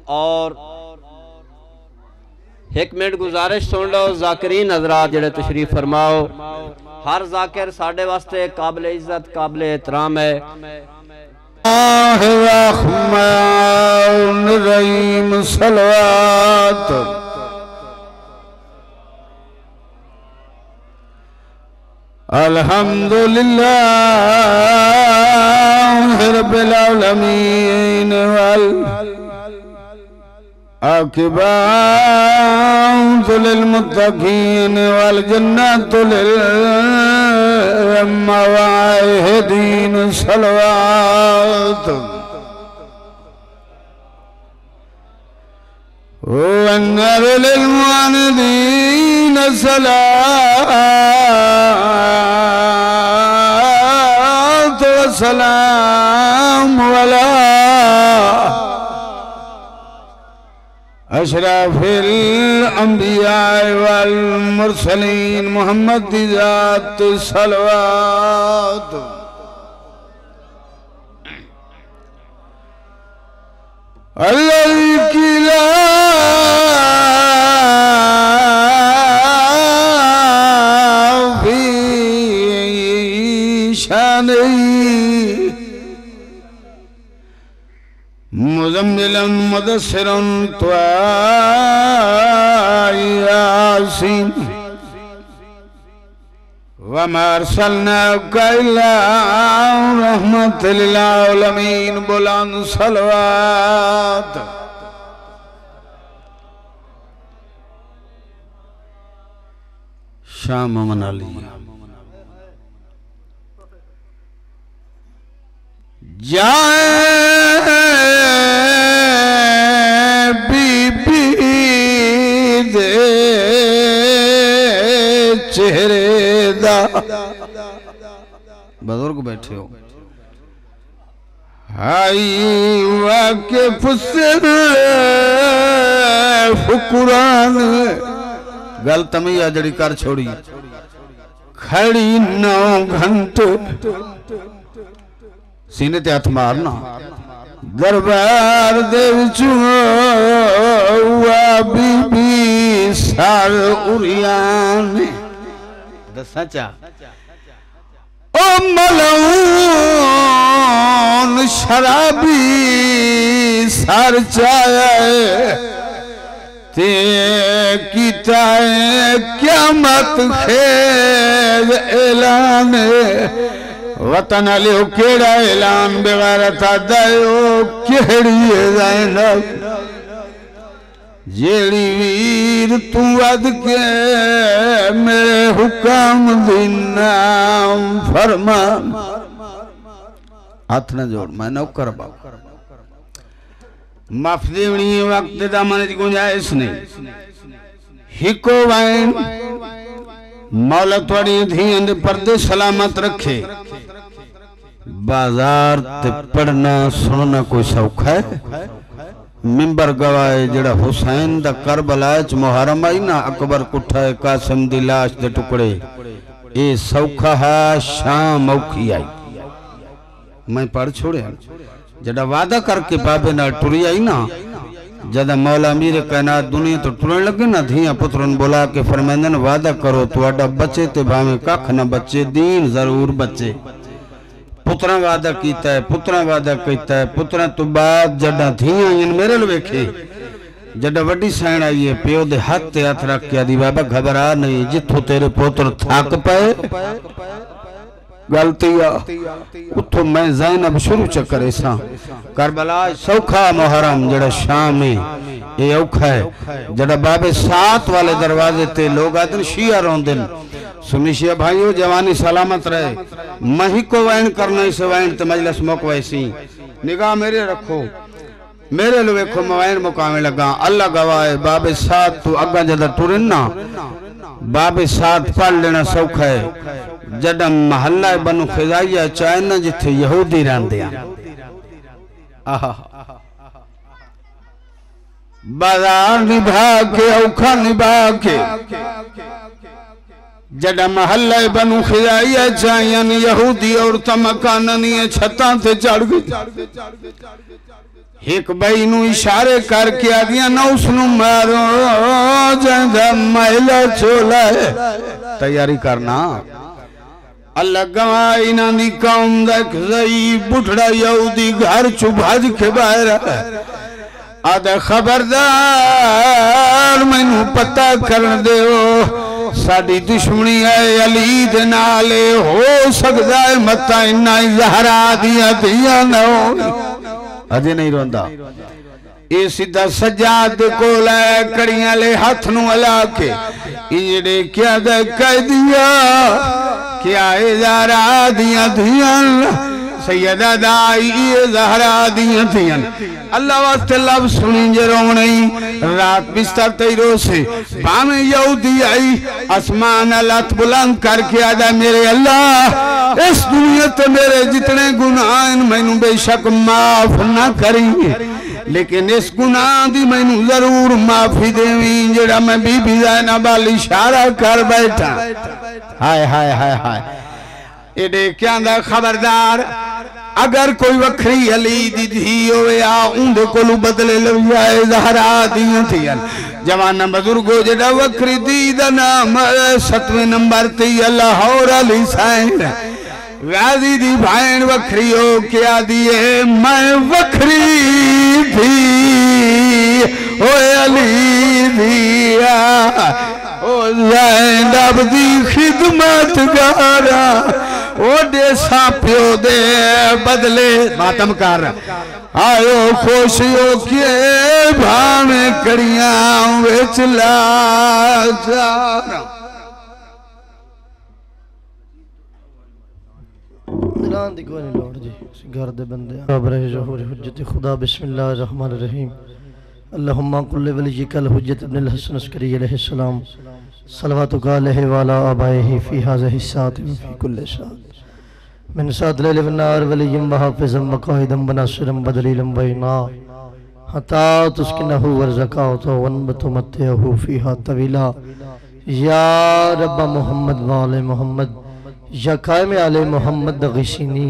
और एक मिनट गुजारिश सुन लो जाकिरीन हजरात जेड़े तशरीफ फरमाओ। हर जाकिर साडे वास्ते काबिल इज्जत काबिल एहतराम है। रहीम सलवात अल्हम्दुलिल्लाह रब्बिल आलमीन वल आकिबातु लिल मुत्तकीन वल जन्नतु लिल मुवाहिदीन सलवात वन्नर लिल मुआनिदीन सलात वसलाम वला अशरफिल अंबिया वल मुरसलीन मोहम्मद दी जात सलवात अल्लाह की ला भी शान मुज़म्मिलन मुदस्सिरन यासीन वमा अरसलनाका इल्ला रहमतल लिल आलमीन बुलंद सलवात शाम मना लिया जाए बीबी दे चेहरे दा बुजुर्ग बैठे हो हाई वाके फुकुरान गल तमिया जड़ी कर छोड़ी खड़ी 9 घंटे सीने ते हथ मारना दरबार दे बीबी सार उरियान दसा चा ओ मलऊन शराबी सार चाहे ते कीता क़यामत खेज ऐलान वतन लियो केड़ा ऐलान बेगैरत दयो केड़ी ज़ैनब जेड़ी वीर तू अद के मेरे हुक्म दी नाम फरमान हाथ न जोड़ मैं नौकर बाप माफ देवनी वक्त दा मन दी गुंजाइश नहीं हिको वाइन मौला थोड़ी धियां दे पर्दे सलामत रखे बाजार ते पढ़ना सुनना कोई सौखा है मिंबर गवाए जड़ा हुसैन दा करबला च मुहर्रम आई ना अकबर कुठा कासिम दी लाश दे टुकड़े ए सौखा है शाम औखी आई मैं पढ़ छोड़िया जड़ा वादा करके बाबे नाल टुरी आई ना जदा मौला अमीर कायनात दुनिया तो टुरन लगे ना धिया पुत्रन बुला के फरमांदन वादा करो तुहाडा बच्चे ते भावे कख ना बच्चे दीन जरूर बच्चे पुत्रा वादा कीता है पुत्रा वादा कीता है पुत्रा तो बाद जड़ा धिया इन मेरे लो वेखे जड़ा वड्डी सैन आई है प्यो दे हाथ ते हाथ रख के आदि बाबा घबरा नहीं जिथों तेरे पुत्र थक पाए गलतिया उतो मैं ज़ैनब शुरू च करे सा करबला सौखा मुहर्रम जड़ा शाम है ये औखा है जड़ा बाबे 7 वाले दरवाजे ते लोग आदन शिया रोंदन सुनी शिया भाइयों जवानी सलामत रहे मही को वैन करना इस वैन ते मजलिस मुकवैसी निगाह मेरे रखो मेरे लो वेखो मवैन मुकामे लगा अल्लाह गवाए बाबे 7 तू अगा जदा टुरन ना बाबे 7 पढ़ लेना सौखा है जड़ा महल्ला बनु खिजाइया चाइना जिथे यहूदी रहंदे आहा बाजार निभा के औखा निभा के जड़ा महल्ला बनु खिजाइया चाइना यहूदी और तमकाननी छत्तां ते चढ़ गई एक भाई नू इशारे करके आदिया ना उसनू मारो जंदा मैला चोला है तैयारी करना अल्लाह गवाह इन्हां दी कौम दा एक ज़ईफ बुढ़ड़ा यहूदी घर चु भज के बाहर आदा खबरदार मैनू पता कर दियो साडी दुश्मनी है अली दे नाल हो सकदा है मता इन्ना ज़हरा दियां दियां ना हो अजे नहीं रोंदा ये सीधा सज्जाद कोल है कड़ियां ले हाथ नू हिला के इजड़े क्या दे कह दिया क्या ज़हरा दियां दियां सैयदा दाई ज़हरा दियां दियां अल्लाह वास्ते लब सुनी जे रोने रात बिस्तर तेरो से भावे यहूदी आई आसमान हाथ बुलंद करके आदा मेरे अल्लाह इस दुनिया ते मेरे जितने गुनाह मैनू बेशक माफ ना करी लेकिन इस गुनाह दी मैनू जरूर माफी देवी जेड़ा मैं बीबी ज़ैनब वाल इशारा कर बैठा हाय हाय हाय हाय एडे क्या खबरदार अगर कोई वखरी अली दी धी होवे आ उंदे कोलू बदले लव जाए ज़हरा दियां थियन जवाना बुजुर्गो जेड़ा वखरी दी दा नाम 7वें नंबर ते लाहौर अली साईं गाजी दी भाईन वखरी हो क्या दिए मैं वखरी थी ओ अली दिया ओ ज़ैनब दी खिदमत गारा ओ देसा प्यो दे बदले मातम कर आयो खुश हो के भावे कड़ियां विच ला जा दिलान दी कोई नहीं लोड़ जी घर दे बंदे खबर है ज़हूर हुज्जत खुदा बिस्मिल्लाहिर रहमानिर रहीम अल्लाहुम्मा कुल्ल वलियकल हुज्जत इब्न अल हसन अस्करी अलैहिस्सलाम सलवातुका अलैहि वाला आबाइही फी हाज़िहि सात फी कुल्ल सात मिन सात लैल व नार वलियम व हाफिज़म व काइदम व नासिरम व दलीलम व इना हता तुस्किनहु वरज़कातु व तुमत्तिहु फीहा तवीला या रब मोहम्मद व आले मोहम्मद या कायम आले मोहम्मद अगिशीनी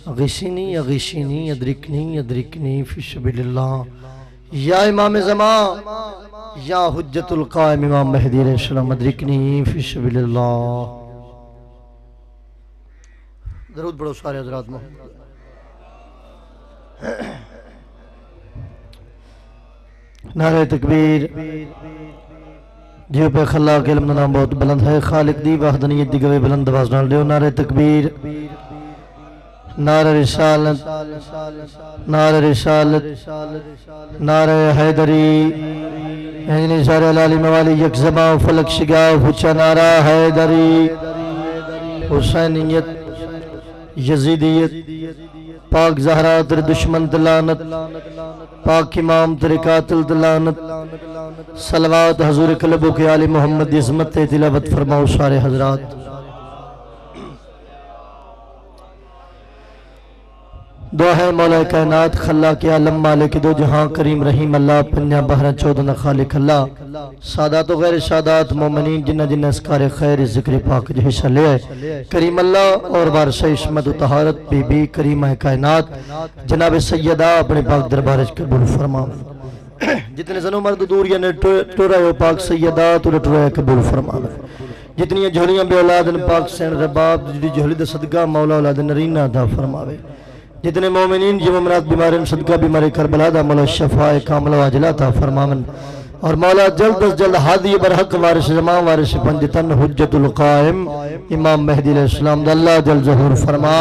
अगिशीनी अगिशीनी अदरिकनी अदरिकनी फी सबिलिल्लाह या इमाम ज़मा या हुज्जतुल कायम इमाम महदी अलैहिस्सलाम अदरिकनी फी सबिलिल्लाह दरूद पढ़ो सारे हज़रात मोहम्मद नारे तकबीर जियो पे खल्ला के इल्म नाम बहुत बुलंद है खालिक दी वहदनियत दी गवे बुलंद आवाज नाल दियो नारे तकबीर नारे रिसालत नारे रिसालत नारे हैदरी यानी सारे लाली मवाली यक ज़मा फलक शिगा फुचा नारा हैदरी हुसैनियत यजीदियत पाक ज़हरा तेरे दुश्मन दलानत पाक इमाम तेरे कातिल दलानत सलवात हजूर कल्बो के आले मोहम्मद की इज़्ज़त तिलावत फरमाओ सारे हजरात दुआ है मौला कायनात खल्ला के आलम मालिक दो जहां करीम रहीम अल्लाह पन्या बहरा 14 खालिक अल्लाह सादात व गैर सादात मोमिनीन जिन्ना जिन्ना इसकार खैर जिक्र पाक जो हिस्सा ले करीम अल्लाह और वारिस इस्मत व तहारत बीबी करीमा कायनात जनाब सैयदा अपने पाक दरबार कबूल फरमा जितने जनो मर्द दूर या ने टोरायो पाक सैयदा तो टोराया कबूल फरमा जितनी झोलियां बे औलाद पाक सैन रबाब जी झोली दा सदका मौला औलाद नरीना दा फरमावे जितने मोमिनीन जो ममरात बीमारिन सदका बीमारी करबला दा मौला शफाए कामला अजला ता फरमावन और मौला जल्द अज जल्द हादी बरहक वारिस जमा वारिस पंजतन हुज्जतुल कायम इमाम मेहदी अलैहिस्सलाम दा अल्लाह जल्द ज़हूर फरमा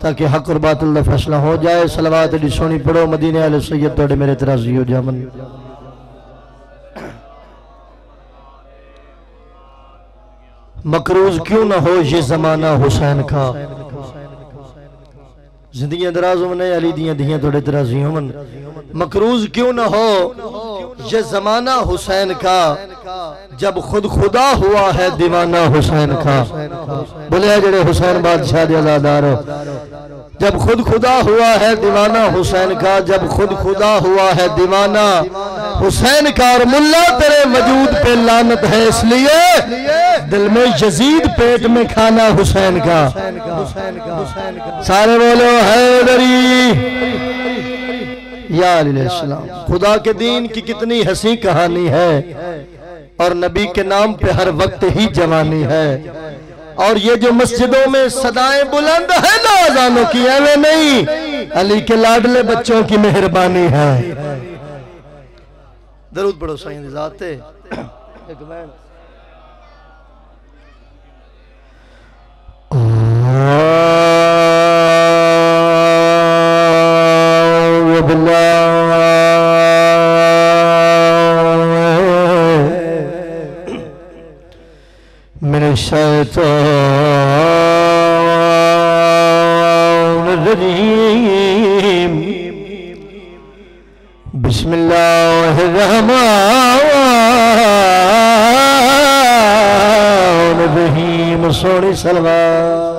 ताकि हक और बातिल दा फैसला हो जाए सलवात दी सोनी पढ़ो मदीने वाले सैयद तोड़े मेरे तराजी हो जावन मकरूज क्यों ना हो ये जमाना हुसैन का जिंदगी दराजों में अली दियां दियां थोड़े तराजी होवन मकरूज क्यों ना हो ये जमाना हुसैन का जब खुद खुदा हुआ है दीवाना हुसैन का बोले जड़े हुसैन बादशाह दे अज़ादार जब खुद खुदा हुआ है दीवाना हुसैन का जब खुद खुदा हुआ है दीवाना हुसैन का और मुल्ला तेरे वजूद पे लानत है इसलिए दिल में यजीद पेट में खाना हुसैन का सारे बोलो हैदरी या अलैहिस्सलाम। खुदा के दीन की कितनी हंसी कहानी है और नबी के नाम पे हर वक्त ही जवानी है। और ये जो मस्जिदों में सदाएं बुलंद है ना अज़ानों की, ऐवे नहीं, अली के लाडले बच्चों की मेहरबानी है। दरूद पढ़ो साईं ज़ाते एक बैठ मेरे शैतान रजीम बिस्मिल्लाहिर रहमानिर रहीम। सोनी सलवात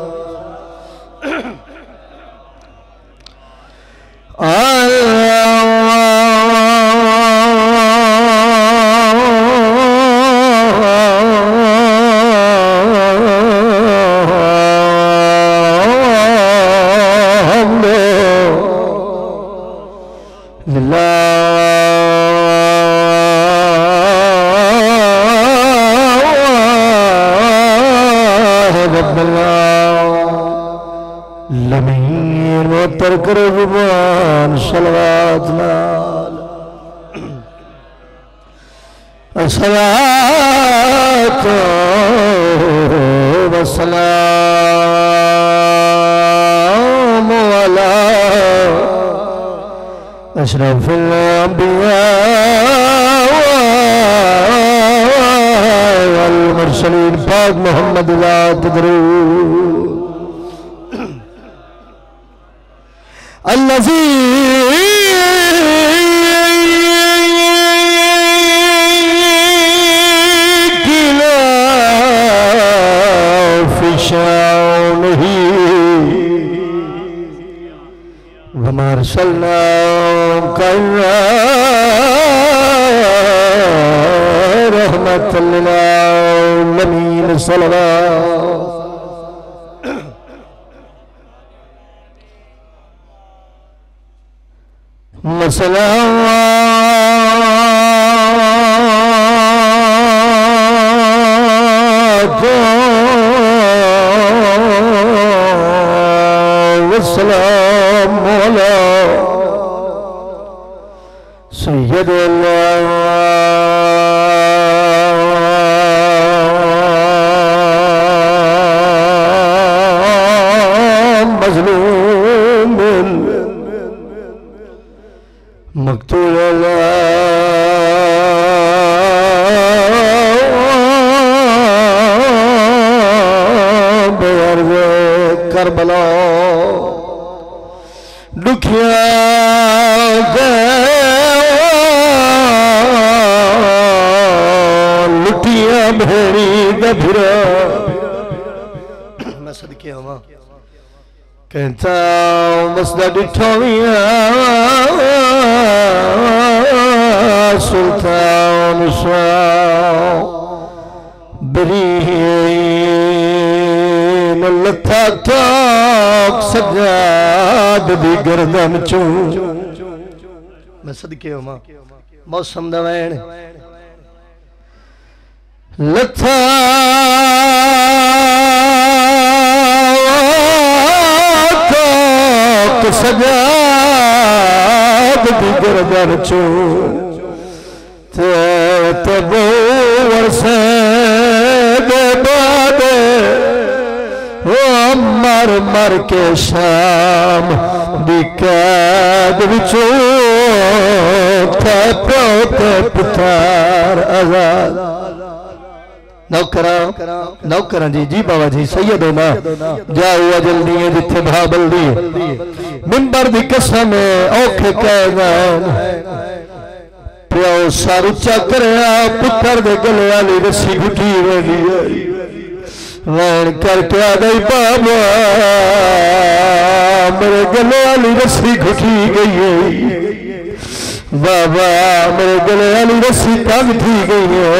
सलवात नाल सलात व सलाम अला अशरफिल अंबिया वल मुरसलीन पाक मोहम्मद ला तदरूद अल्लज़ी किला फिशाउनही वमा अरसलनाका इल्ला रहमतल लिल आलमीन। सल्लल्लाहु मसला वस्सलाम अला सय्यदिल मज़लूम मक़तूल बेअर्ज़ करबला दुखिया लुटिया भेड़ी गभरा। मैं सदके आवां कहता मसदा डिठोविया सुल्तान बरीन लथा तक सजाद दी गर्दन चू। मैं सदके आवां मौसम दा वैण लथा सजाद दी गर्दन चू ते वो वर्षे दे बाद मर मर के शाम दी कैद विचों थे पोते पुत्र आजाद। नौकरा जी जी बाबा जी सैयद होना जाओ जल्दी जिथे भाबल दी मिंबर दी कसम औखे कहना प्यो सारू चकरिया पुत्र दे गले वाली रस्सी गुठी वेली वैन करके आ गई बाबा मेरे गले वाली रस्सी घुटी गई है बाबा मेरे गले वाली रस्सी तंग थी गई है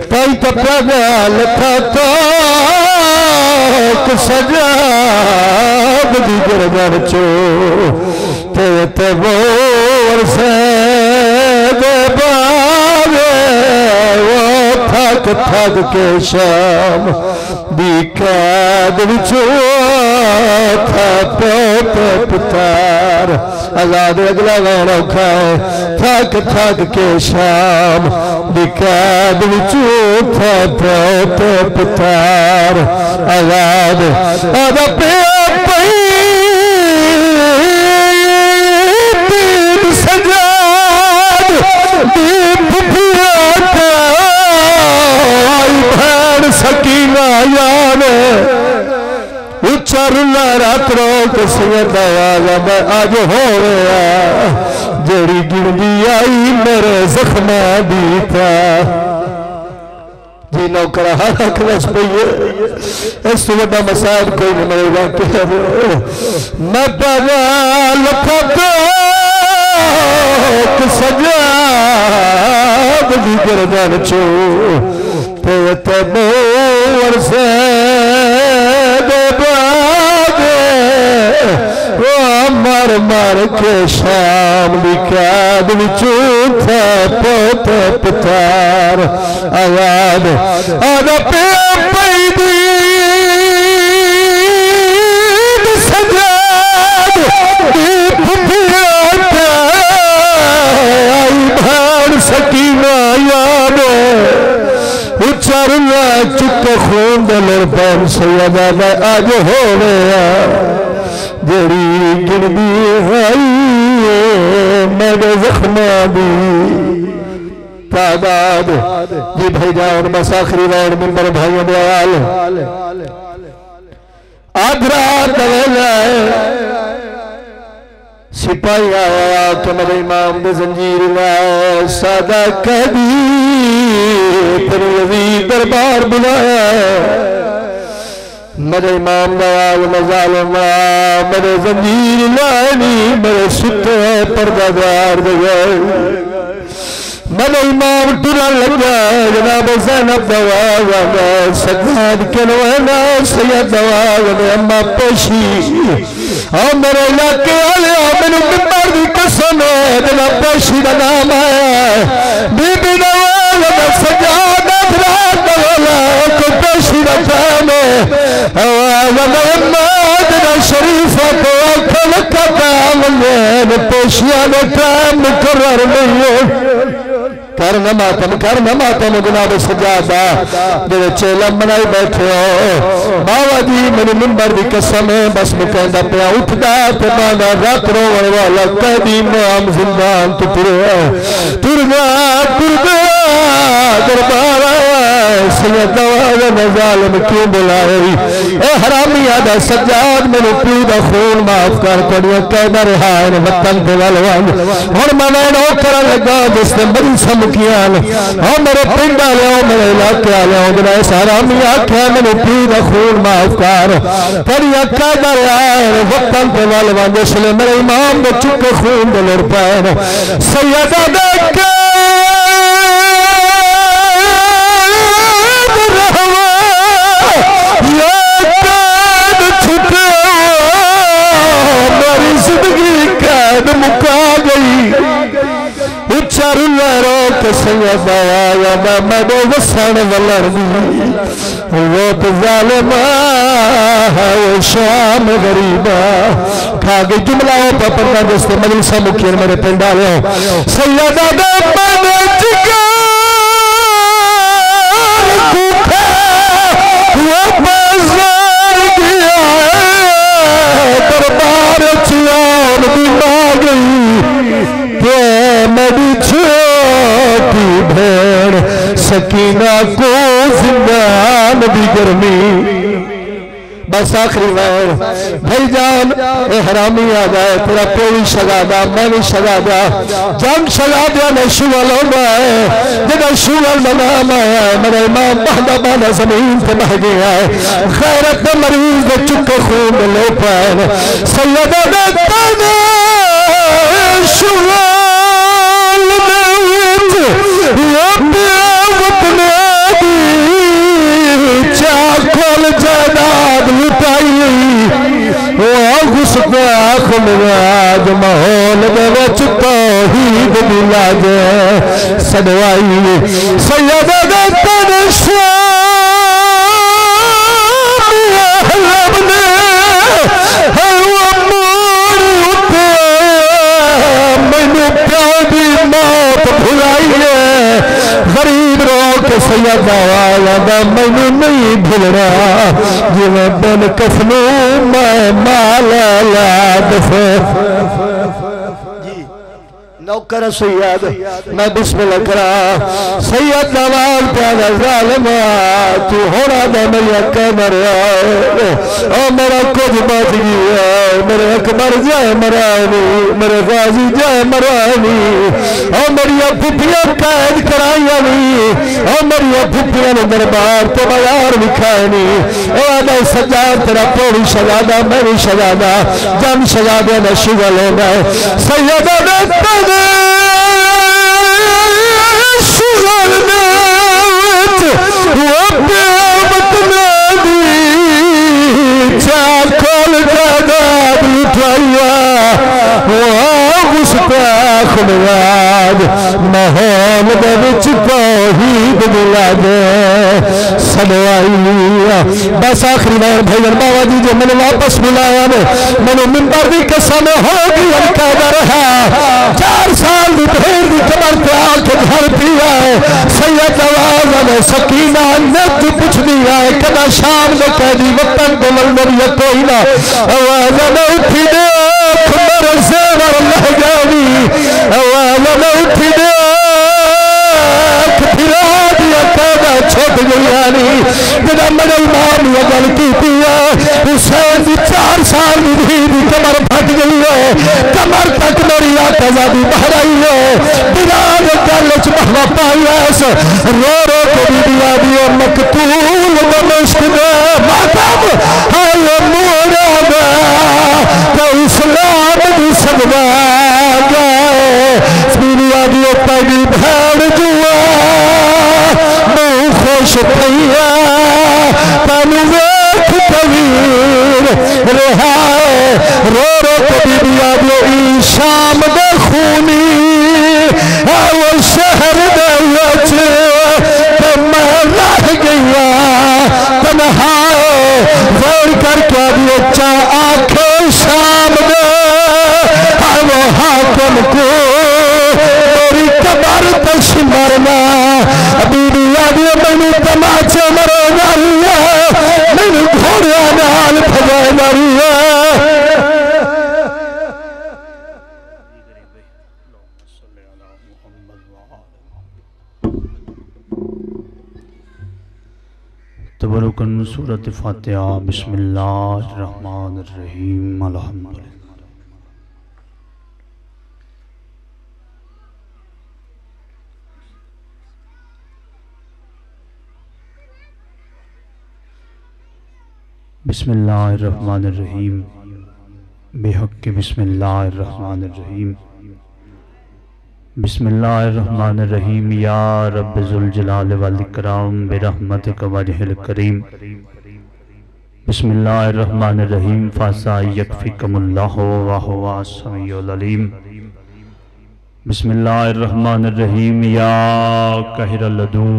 ताई कपड़ा गाल था तो सजा दी गर्दन चो ते वो वर्षे दे बागे वो थक थक के शाम दी कैद विचों था पोत पुतार आजाद अगला गाना औखा है थक थक के शाम दी कैद विचों था पोत पुतार आजाद आदा पे सकीना यार उच्चारुला रात रोक सैयद आवाज़ मैं आज हो गया जेड़ी गिनदी आई मेरे जख्मा दी था जी नौकर हक रस पइए इस वड्डा मसाइब कोई नहीं मिलेगा मैं बाबा लखा तो सजाद दी गर्दन चो वर्षे दे बागे वो मर मर के शाम दी कैद विचों था पोत पुतार आजाद आदा पे पैदी सजाद आई भान सकीना याद उच्चारुला चुप खून दलर पैन सैयदा मैं आज हो गया जेड़ी गिनदी आई मेरे जख्मा दी तादाद जी भाई जान बस आखिरी वार मिंबर भाइयों दयाल आज रात वेला सिपाही आया तो मेरे इमाम दे जंजीर लाए सादा कदी तेरे यजीद दरबार बुलाया मेरे इमाम दयाल मजालमा मेरे जंजीर लानी मेरे सुते पर्दादार गए मेरे इमाम टुरन लगा जनाब ज़ैनब दवाग में सजाद के नवाना सैयद दवाग में अम्मा पेशी और मेरे इलाके वाले मैंने मिंबर दी कसम है जनाब पेशी का नाम है बीबी दवाग में सजाद रात दवाला को पेशी का नाम है शरीफा को आंखों का काम है पेशिया ने काम मुकर्रर नहीं है करना मातम जनाब सजादा जेड़े चेला मनाई बैठे हो बाबा जी मेरे मिंबर की कसम है बस मैं कहता पाया उठदा ते बांदा रात रोवण वाला कदी नाम जिंदान तो टुर गया दरबार सैयद जालिम क्यों बुलाए ए हरामी आदा सजाद मेरे प्यू का खून माफ कर पड़िया कहना रहा है वतन के वाल हुण मैं नौ कर लगा जिसने बड़ी समुखियां हाँ मेरे पिंड वाले मेरे इलाके वाले जरा इस हरामी आख्या मेरे प्यू का खून माफ कर पड़िया कहना रहा है वतन के वाल इसलिए मेरे इमाम ने चुके खून दे लड़ पैन सैयदा देख मुका गई उच्चारुला रोक सैयद आया मैं वसन वलर वो तो जालिमा है वो शाम गरीबा खा गई जुमला हो पपरना दोस्त मजलिसा मुखिया मेरे पिंड वाले सैयदा दे मैंने दरबार चियान भी गई मेरी छोटी भेड़ सकीना को जिंदान भी गर्मी बस आखिरी बार भाई जान ए हरामी आ जाए तेरा कोई शगादा मैं भी शगादा जंग शगादा ने शुगल होगा है जब शुगल बना आया मेरा इमाम बहदा बहदा जमीन पे बह गया है खैरत मरीज ने चुके खून लो पाए सैयदा ने शुगल चाखल जनाब लुटाई आज माहौल ईद मिलाद सदवाई सैयद मैनू प्यार दी मौत भुलाई है गरीब रोक सैयद वाला मैनू नहीं भुलना जिवें बिन कफनू मैं माल ला दफे नौकर सैयद मैं बिस्मिल्लाह करा सैयद नवाज प्यादा जालिमा तू होना दे मेरा कह मरिया ओ मेरा कुछ बच गया मेरे अकबर जाए मरानी मेरे गाजी जाए मरानी ओ मेरी फुफियां कैद कराइया नी ओ मेरी फुफियां ने दरबार तो बाजार लिखाए नी ओ आदा सजाद तेरा पौड़ी शहजादा मैं भी शहजादा जन शहजादे ने शुगर लेना सैयद माहौल सदवाई बस आखिरी बार भैया बाबा जी जो मैंने वापस बुलाया ने मैंने मिंबर की कसम होगी कहता रहा 4 साल की भेड़ की कमर पे आके घर पिया है सैयद नवाज ने सकीना नत पुछदी है कदा शाम ने कहदी वतन को मलमरिया कोई ना आवाज में उठी दे मेरे ज़ेवर लह जावी आवाज में उठी दे छुट गई जरा मेरे इमाम ने गल की हुसैन की 4 साल की कमर फट गई है कमर तक मेरी आजादी बाहर आई है बिना गल च महवा पाई रो रो के बीबिया दी मकतूल दमिश्क दे मातम हाय मोरा दा इस्लाम दी सदवा गए बीबिया दी पैदी भेड़ जुआ खुश भैया तनु वेख कबीर रहा रो रो कभी दिया दो शाम दे खूनी वो शहर दे मैं रह गया तनहा वोर करके दियो चा आखे शाम दे वो हाकम को मेरी कबर तश मरना मैनू तमाचे मरो मारी मैनू घोड़िया नाल फजाए मारी तबरुकन सूरत फातिहा बिस्मिल्लाहिर्रहमानिर्रहीम अल्हम्दुलिल्लाह बिस्मिल्लाहिर्रहमानिर्रहीम बेहक़ बिस्मिल्लाहिर्रहमानिर्रहीम बिस्मिल्लाहिर्रहमानिर्रहीम या रब्ब ज़ुल जलाल वल इकराम बिरहमतिक वजहिल करीम बिस्मिल्लाहिर्रहमानिर्रहीम फ़ासा यकफ़िकुमुल्लाहु व हुवा अस्समीउल अलीम बिस्मिल्लाहिर्रहमानिर्रहीम या कहरल अदू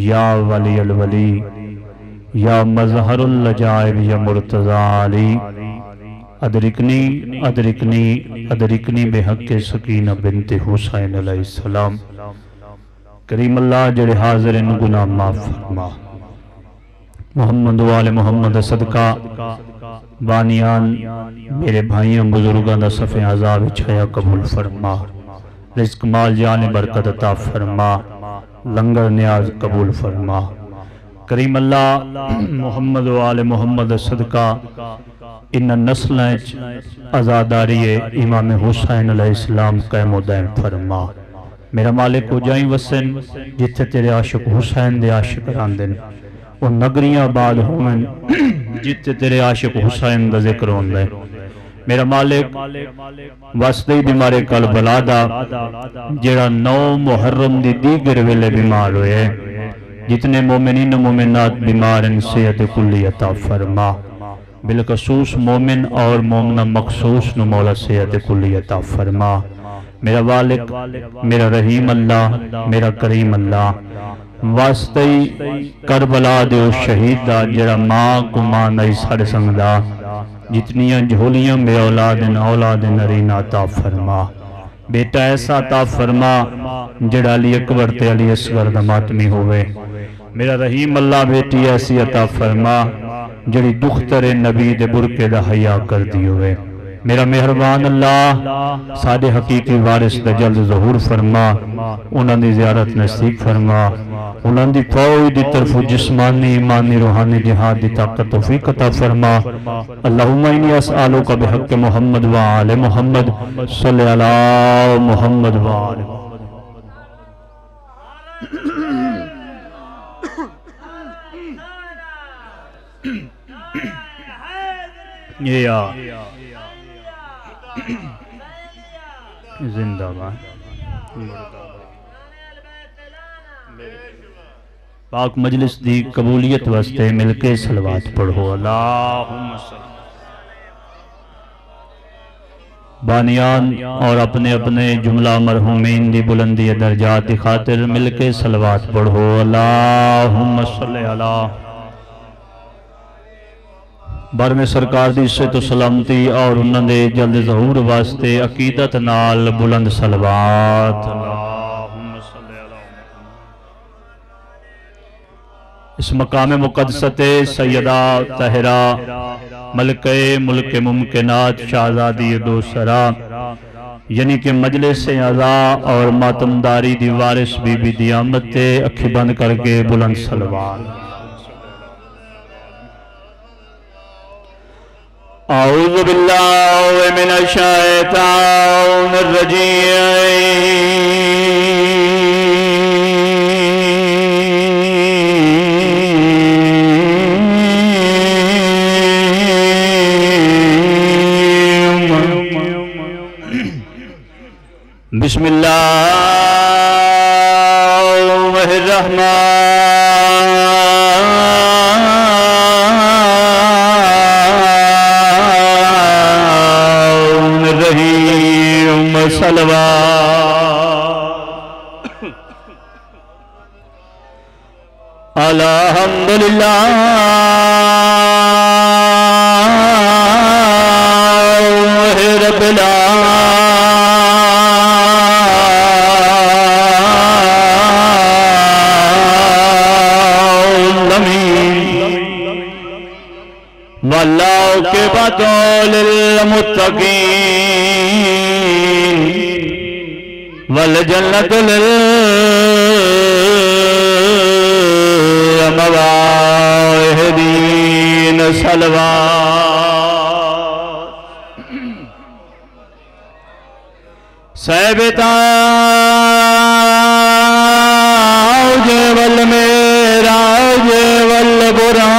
या वलियल वली या मज़हरुल लजाइब या मुर्तज़ा अली अदरिकनी अदरिकनी अदरिकनी बेहक़्क़े सकीना बिन्ते हुसैन अलैहिस्सलाम करीम अल्लाह जड़े हाज़िर इन गुनाह माफ़ फरमा मोहम्मद वाले मोहम्मद सदका बानियान मेरे भाइयों बुजुर्गों का सफ़े अज़ा विछाया कबूल फरमा रिज़्क़ माल जान बरकत अता फरमा लंगर न्याज कबूल फरमा करीम अल्लाह मोहम्मद वाले मोहम्मद सदका इन नस्ल आज़ादारी इमाम हुसैन अलैहिस्सलाम क़याम दायम फरमा मेरा मालिक हो जाई वसन जिथे तेरे आशिक हुसैन दे आशिक रहंदे ने वो नगरियां आबाद होवन जिथे तेरे आशिक हुसैन दा जिक्र होंदा है मेरा मालिक वसदे बीमारे करबला दा जेड़ा 9 मुहर्रम दी दीगर वेले बीमार होए जितने मोमिनीन मोमिनात बीमार हैं सेहत कुल्ली अता फरमा बिलखसूस मोमिन और मोमना मखसूस नु मौला सेहत कुल्ली अता फरमा मेरा वालिक, मेरा रहीम अल्लाह, मेरा करीम अल्लाह, वास्ते करबला दे उस शहीद दा जेड़ा मां को मां नहीं साढ़े संग दा, जितनियां झोलियां में औलाद नरीना अता फरमा। बेटा ऐसा अता फरमा जेड़ा अली अकबर ते अली असगर दा मातमी होवे। मेरा रहीम अल्लाह बेटी ऐसी अता फरमा जड़ी दुख्तरे नबी दे बुरके दा हया कर दी होवे। मेरा मेहरबान अल्लाह साडे हकीकी वारिस दा जल्द ज़हूर फरमा, उन्हां दी ज़ियारत नसीब फरमा, उन्हां दी फौज दी तरफ जिस्मानी ईमानी रूहानी जिहाद दी ताकत तौफीक अता फरमा। अल्लाहुम्मा इन्नी अस्अलुका बिहक़्क़ि मुहम्मद व आले मुहम्मद सल्लि अला मुहम्मद व आले या जिंदाबाद। पाक मजलिस दी कबूलियत वास्ते मिलके सलवात पढ़ो। अल्लाहुम्मा सल्लि। बानियान और अपने अपने जुमला मरहूमीन दी बुलंदी दर्जात की खातिर मिलके सलवात पढ़ो। अल्लाहुम्मा सल्लि अला। बर में सरकार दी इज्जत सलामती और उन्होंने जल्द ज़हूर वास्ते अकीदत नाल बुलंद सलवात। इस मकाम मुक़द्दसते सैयदा तहरा मलके मुल्क मुमकिनात शाहज़ादी दोसरा यानी कि मजलिस आज़ा और मातमदारी दी वारिस बीबी दी आमद ते अखी बंद करके बुलंद सलवात। अऊज़ु बिल्लाहि मिनश शैतानिर रजीम। बिस्मिल्लाहिर रहमानिर रहीम। सलवात। अल्हम्दुलिल्लाह रब्बिल के बदौल मुत्तकीन वल जन्नत लिल मवाहिदीन। सलवात। सहबता वल मेरा वल बुरा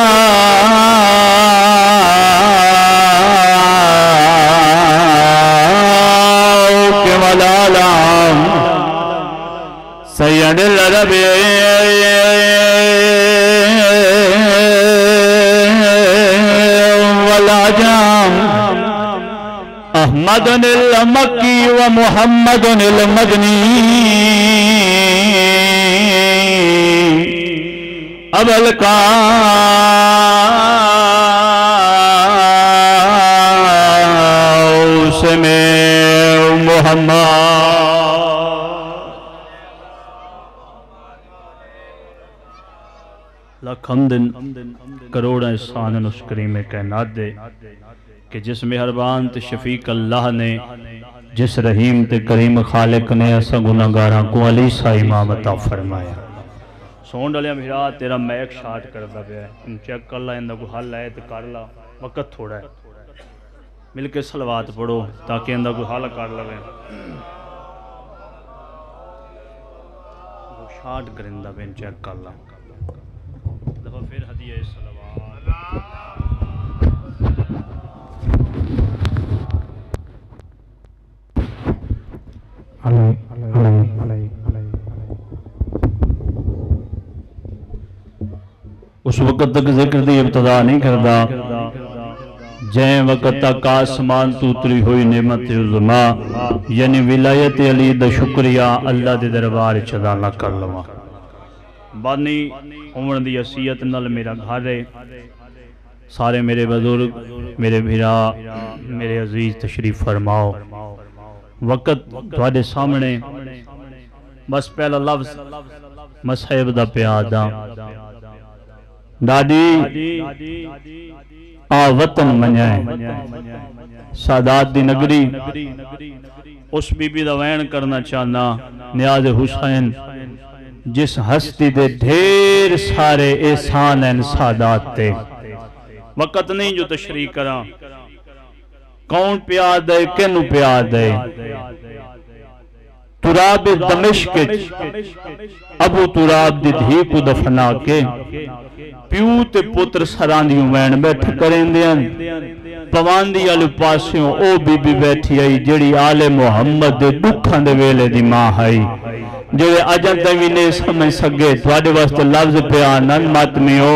सैयदुल अरब वल अजम अहमदुल मक्की व मुहम्मदुल मदनी अबल कासिम मुहम्मद। लख हमदिन करोड़ एहसान उस करीम कायनात दे कि जिस मेहरबान ते शफीक अल्लाह ने, जिस रहीम ते करीम खालिक ने असा गुनाहगारां को अली सा इमाम अता फरमाया। सोंड वाले मेरा तेरा मैक शार्ट करदा पिया, चेक कर ला, इंदा कोई हल है तो कर ला, वक्त थोड़ा है। मिल के सलवात पढ़ो ताकि इंदा कोई हल कर लवे। शार्ट करिंदा पे चेक कर ला दफा फिर हदिया सलवात। उस वक्त तक जिक्र दी इब्तदा नहीं करता जै वक़्त तक आसमान तो उतरी हुई नेमत उज़मा यानी विलायत अली दा शुक्रिया अल्लाह दे दरबार च अदा ना कर लवां। बानी होवन दी हसीयत नाल मेरा घर है, सारे मेरे बुजुर्ग मेरे भीरा मेरे अजीज तशरीफ फरमाओ। वक़्त तुहाडे सामने बस पहला लफ्ज़ मसहब दा प्यादा दादी आ वतन मनाए सादात दी नगरी उस बीबी दा वैन करना चाहना नियाज़ हुसैन जिस हस्ती दे ढेर सारे एहसान हैं सादात ते। वक़्त नहीं जो तशरीह करा कौन प्यार दे किनू प्यार दे। तुराब दमिश्क अबू तुराब दी धी को दफना के प्यू ते पुत्र सरां दी वैन बैठ करेंदे पवांदी वाले पासियों ओ बीबी बैठी आई जेड़ी आले मुहम्मद दे दुखां दे वेले दी मां आई जेड़े अजन तक भी नहीं समझ सके। थोड़े वास्ते लफ्ज प्यार नन मातमियो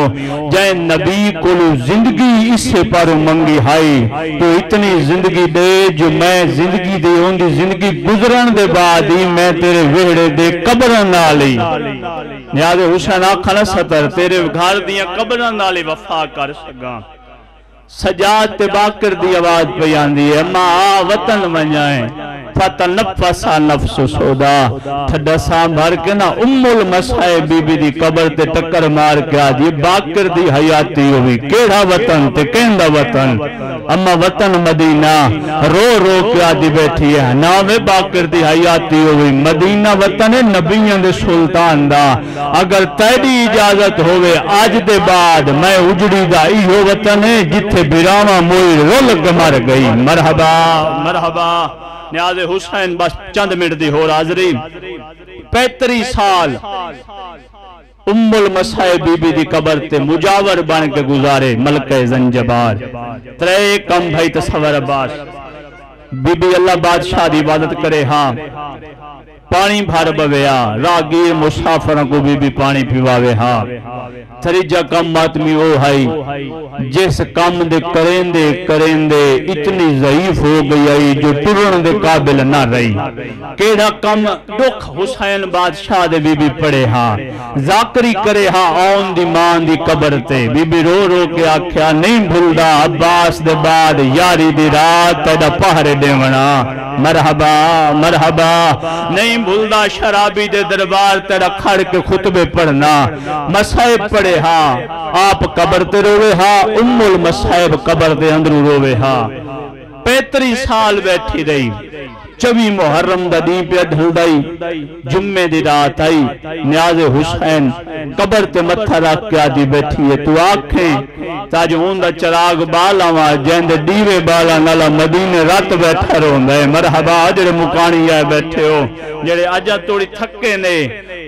जै नबी को जिंदगी इससे पर मंगी हाई तो इतनी जिंदगी दे जो मैं जिंदगी दे उनकी जिंदगी गुजरन दे बाद ही मैं तेरे वेड़े दे कब्र नाल ही नियाज़ हुसैन आखना सतर तेरे घर दियां कब्रां नाल वफा कर सका। सजाद ते बाकर दी आवाज पे आंदी है मां वतन वंजाए फतनफसा नफ्स सोदा ठड्डा सां भर के ना उम्मुल मसाए बीबी दी कब्र ते टक्कर मार के आदी बाकर दी हयाती होवी केड़ा वतन ते केंदा वतन अम्मा वतन मदीना रो रो के आदी बैठी है ना वे बाकर दी हयाती होवी मदीना वतन है नबियां दे सुल्तान दा। अगर तेरी इजाजत होवे आज दे बाद मैं उजड़ी दा इहो वतन है जिथे बिरावा मोई रोल के मर गई। मरहबा मरहबा नियाज़ हुसैन बस चंद मिनट दी होर हाज़री 35 साल उम्मुल मसाए बीबी दी कब्र ते मुजावर बन के गुजारे मलके जंजबार। त्रे कम भाई तसव्वुर अब्बास बीबी अल्लाह बादशाह दी इबादत करे हाँ पानी भर बवेया रागीर मुसाफर को बीबी पानी पिवावे हाँ। थरीजा कम आदमी ओ है जिस कम दे करेंदे करेंदे इतनी ज़ईफ हो गई आई जो टुरन दे काबिल ना रही। केड़ा कम दुख हुसैन बादशाह दे बीबी पड़े हाँ जाकरी करे हाँ आउन दी मां दी कब्र ते बीबी रो रो के आख्या नहीं भूलदा अब्बास दे बाद यारी दी रात तेरा पहरे देवना। मरहबा मरहबा नहीं भूलदा शराबी दे दरबार तेरा खड़ के खुतबे पढ़ना। मसाइब पढ़े हाँ आप कब्र ते रोवे हाँ उम्मुल मसाइब कब्र दे अंदर रोवे हाँ। 35 साल बैठी रही 24 मुहर्रम दा दी पे ढलदाई जुम्मे दी रात आई नियाज़ हुसैन कब्र ते मत्था रख के आदी बैठी है तू आखें ताज होंदा चराग बालावा जेंदे दीवे बाला नाला मदीने रात बैठा रोंदा है। मरहबा जेड़े मुकानी आए बैठे हो जेड़े अजा थोड़ी थके ने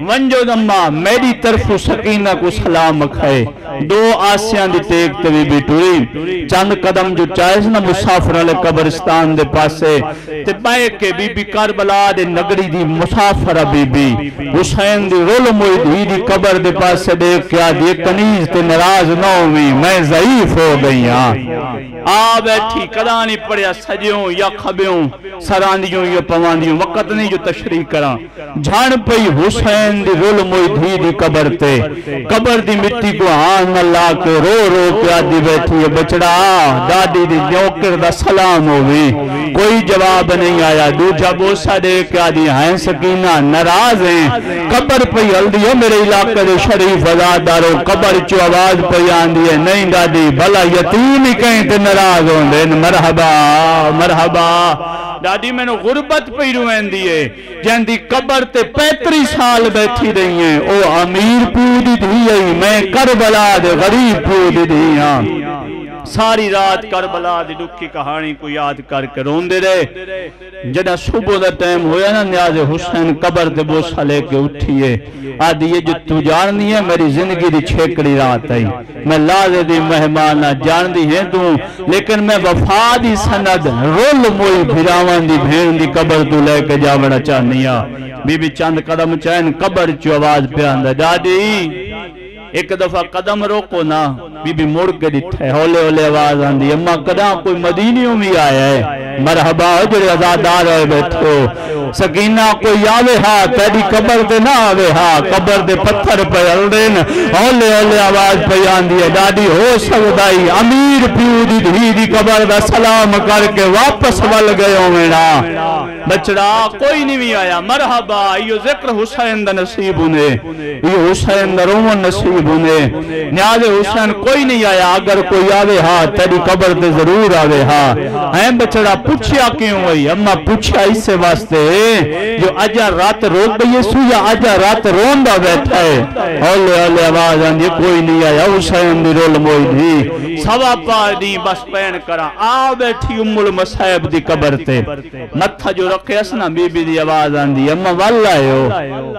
वंजो दम्मा मेरी तरफो सकीना को सलाम खाए। 2 आसियां दी टेक ते भी टुरी चंद कदम जो चाहे ना मुसाफिर वाले कब्रिस्तान दे पासे ते पाए के बीबी करबला दे नगरी दी मुसाफिर बीबी हुसैन दी रोल मोई दी कब्र दे पासे देख के आदी कनीज ते नाराज ना होवी मैं ज़ईफ हो गई हां। आ बैठी कदा नहीं पढ़िया सजियों या खबियों सरांदियों या पवांदियों वक़्त नहीं जो तशरीह करा झाड़ पई हुसैन दी रोल मोई दी कब्र ते कब्र दी मिट्टी को हाथ न ला के रो रो के आदी बैठी है बचड़ा दादी दी नौकर दा सलाम होवी कोई जवाब नहीं आया। दूजा बोसा दे के आदी है सकीना नाराज है कब्र पई हल्दी है मेरे इलाके दे शरीफ आजादारो कब्र चो आवाज पई आंदी है नहीं दादी भला यतीम ही कहीं ते नाराज होंदे। मरहबा मरहबा दादी मैनू गुरबत पई रुवेंदी है जंदी कब्र ते 35 साल बैठी रही है ओ अमीर पूदी धी आई मैं करबला दे गरीब पूदी धी हां। सारी रात करबला दी दुखी कहानी को याद करके रोंदे रहे। जदा सुबह दा टाइम होया ना नियाज़ हुसैन कब्र ते बोसा लेके उठिए आदि ये जो तू जाननी है मेरी जिंदगी दी छेकड़ी रात आई मैं लाजे दी मेहमान जानदी है तू लेकिन मैं वफा दी सनद रोल मोई भिरावां दी भेण दी कब्र तू लेके जावना चाहनी आ। बीबी चंद कदम चैन कब्र चो आवाज पे आंदा दादी एक दफा कदम रोको ना, बीबी मुड़ के दिखे, हौले हौले आवाज आंदी, अम्मा कदा कोई मदीनियों भी आया है? मरहबा जो आजादार है बैठो। सकीना कोई आवे हा, तेरी कबर ते ना आवे हा, कबर दे पत्थर पे हलदे न। हौले हौले आवाज पे आंदी है, दादी हो सकदा ही अमीर प्यू दी धी दी कबर दा सलाम करके वापस वल गयो मेरा बचड़ा, कोई नहीं भी आया। मरहबा, यो जिक्र हुसैन दा नसीब ने, यो हुसैन दा रोमन नसीब ने। न्याज़े हुसैन कोई नहीं आया, अगर कोई आवे हा तेरी कबर ते जरूर आवे हा। है बचड़ा, पूछया क्यों हुई? अम्मा पूछया इसे वास्ते जो अजा रात रो गई सु या अजा रात रोंदा बैठा है। हौले हौले आवाज आंदी, कोई नहीं आया, हुसैन दी रोल मोई दी सवा पा दी बस पैन करा आ बैठी उम्मुल मसाइब दी कबर ते मत्था जो रखेस ना। बीबी दी आवाज आंदी, अम्मा वल आयो?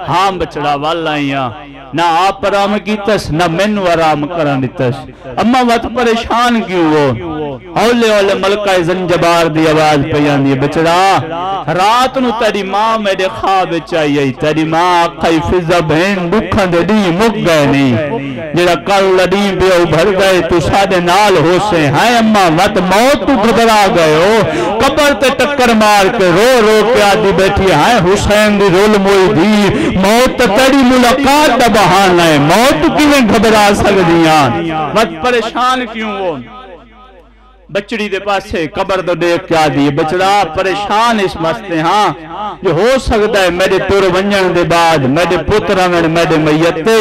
हां बचड़ा वल आईया, ना आप आराम कीतस ना मैनू आराम करा दितस। अम्मा मत परेशान क्यों हो? हौले हौले मलका ज़ंजबार दी आवाज पे आंदी, बचड़ा रात नू तेरी मां मेरे ख्वाब विच आई है। तेरी मां आखई फिजा बहन दुखां दे दी मुक गए नहीं, जेड़ा कल लड़ी बेओ भर गए तू साडे नाल होसे। हाय अम्मा मत मौत तू घबरा गए हो, कबर ते टक्कर मार के रो रो के आदी बैठी। हाय हुसैन दी रोल मोई दी, मौत तेरी मुलाकात दा बहाना है, मौत किवें घबरा सकदियां? मत परेशान क्यों हो? बचड़ी दे पासे कबर तो देख के आदी, बचड़ा परेशान इस मस्ते हाँ जो हो सकता है मेरे तुर वंजन दे बाद मेरे पुत्रा मेरे मैयते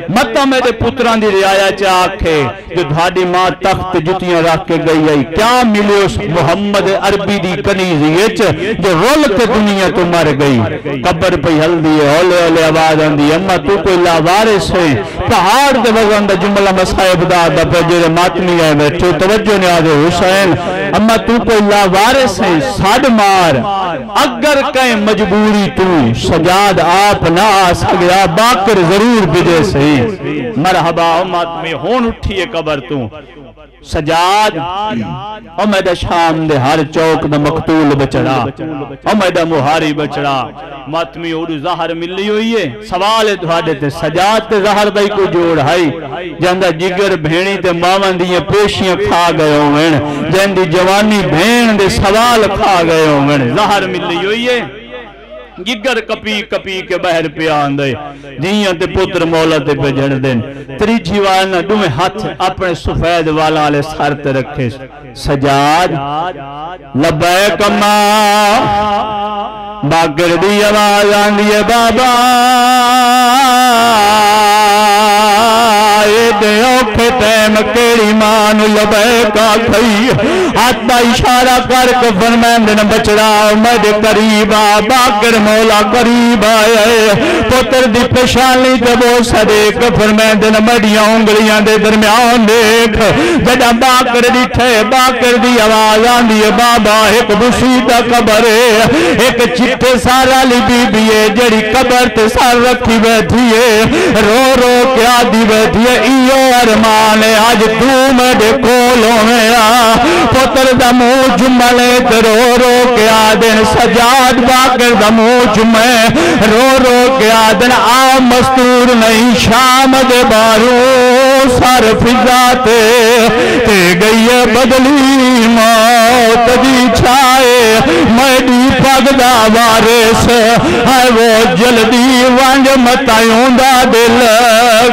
मत मेरे पुत्रा दी रियाया च आखे जो थाडी मां तख्त जुतियां रख के गई है। क्या मिले उस मुहम्मद अरबी दी कनीज़ी च जो रोल के दुनिया तो मर गई? कबर पे हल्दी है, हौले हौले आवाज आंदी, अम्मा तू कोई लावारिस है? पहाड़ दे वजन दा जुमला मसाइब दा जेरे मातमी है बैठो तवज्जो ने आदे हुसैन, अम्मा तू कोई लावारिस है? साड मार, अगर कहीं मजबूरी तू सजाद आप ना आ सकया बाकर जरूर बिजे सही। मरहबा मातमी होन उठिए कबर तू सजाद ओ मैदा शाम दे हर चौक दा मकतूल बचड़ा ओ मैदा मुहारी बचड़ा मातमी ओडू ज़हर मिली हुई है। सवाल है तुहाडे ते सजाद ते ज़हर दा कोई जोड़ है? जंदा जिगर भेणी ते मावन दी पेशियां खा गए होवन, जंदी जवानी भेण दे सवाल खा गए होवन, ज़हर मिली हुई है। जिगर कपी कपी के बहर पे आंदे जियां ते पुत्र मौला ते पे जण देन। त्रीजी वाल ना दुमे हाथ अपने सफेद वाला वाले सर ते रखे। सजाद लबैक अम्मा, बागर दी आवाज आंदी है, बाबा दे औखे टैम केड़ी मां नू लबैक आखई। हाथ दा इशारा करके फरमांदे न बचड़ा मेरे करीब आ। बागर मौला करीब आए, पुत्र दी पेशानी ते वो सदेक फरमांदे न मेरियां उंगलियां दे दरम्यान देख। जदा बाकर दिखे बाकर दी आवाज आंदी है, बाबा एक बुसीदा कबर है, एक चिट्टे सारा ली बीबी है जेड़ी कबर ते सर रखी बैठी है, रो रो के आदी बैठी है इयो अरमान है आज तू मेरे कोल होया। पुत्र दा मुंह चुमले ते रो रो के आदन सजाद बाकर दा मुंह चुमे रो रो के आदन आ मस्तूर नहीं शाम दे बारू सर फिजा ते गई है बदली मौत दी छाए मैडी पगदा वारिस है वो जल्दी वंज मतायूंदा दिल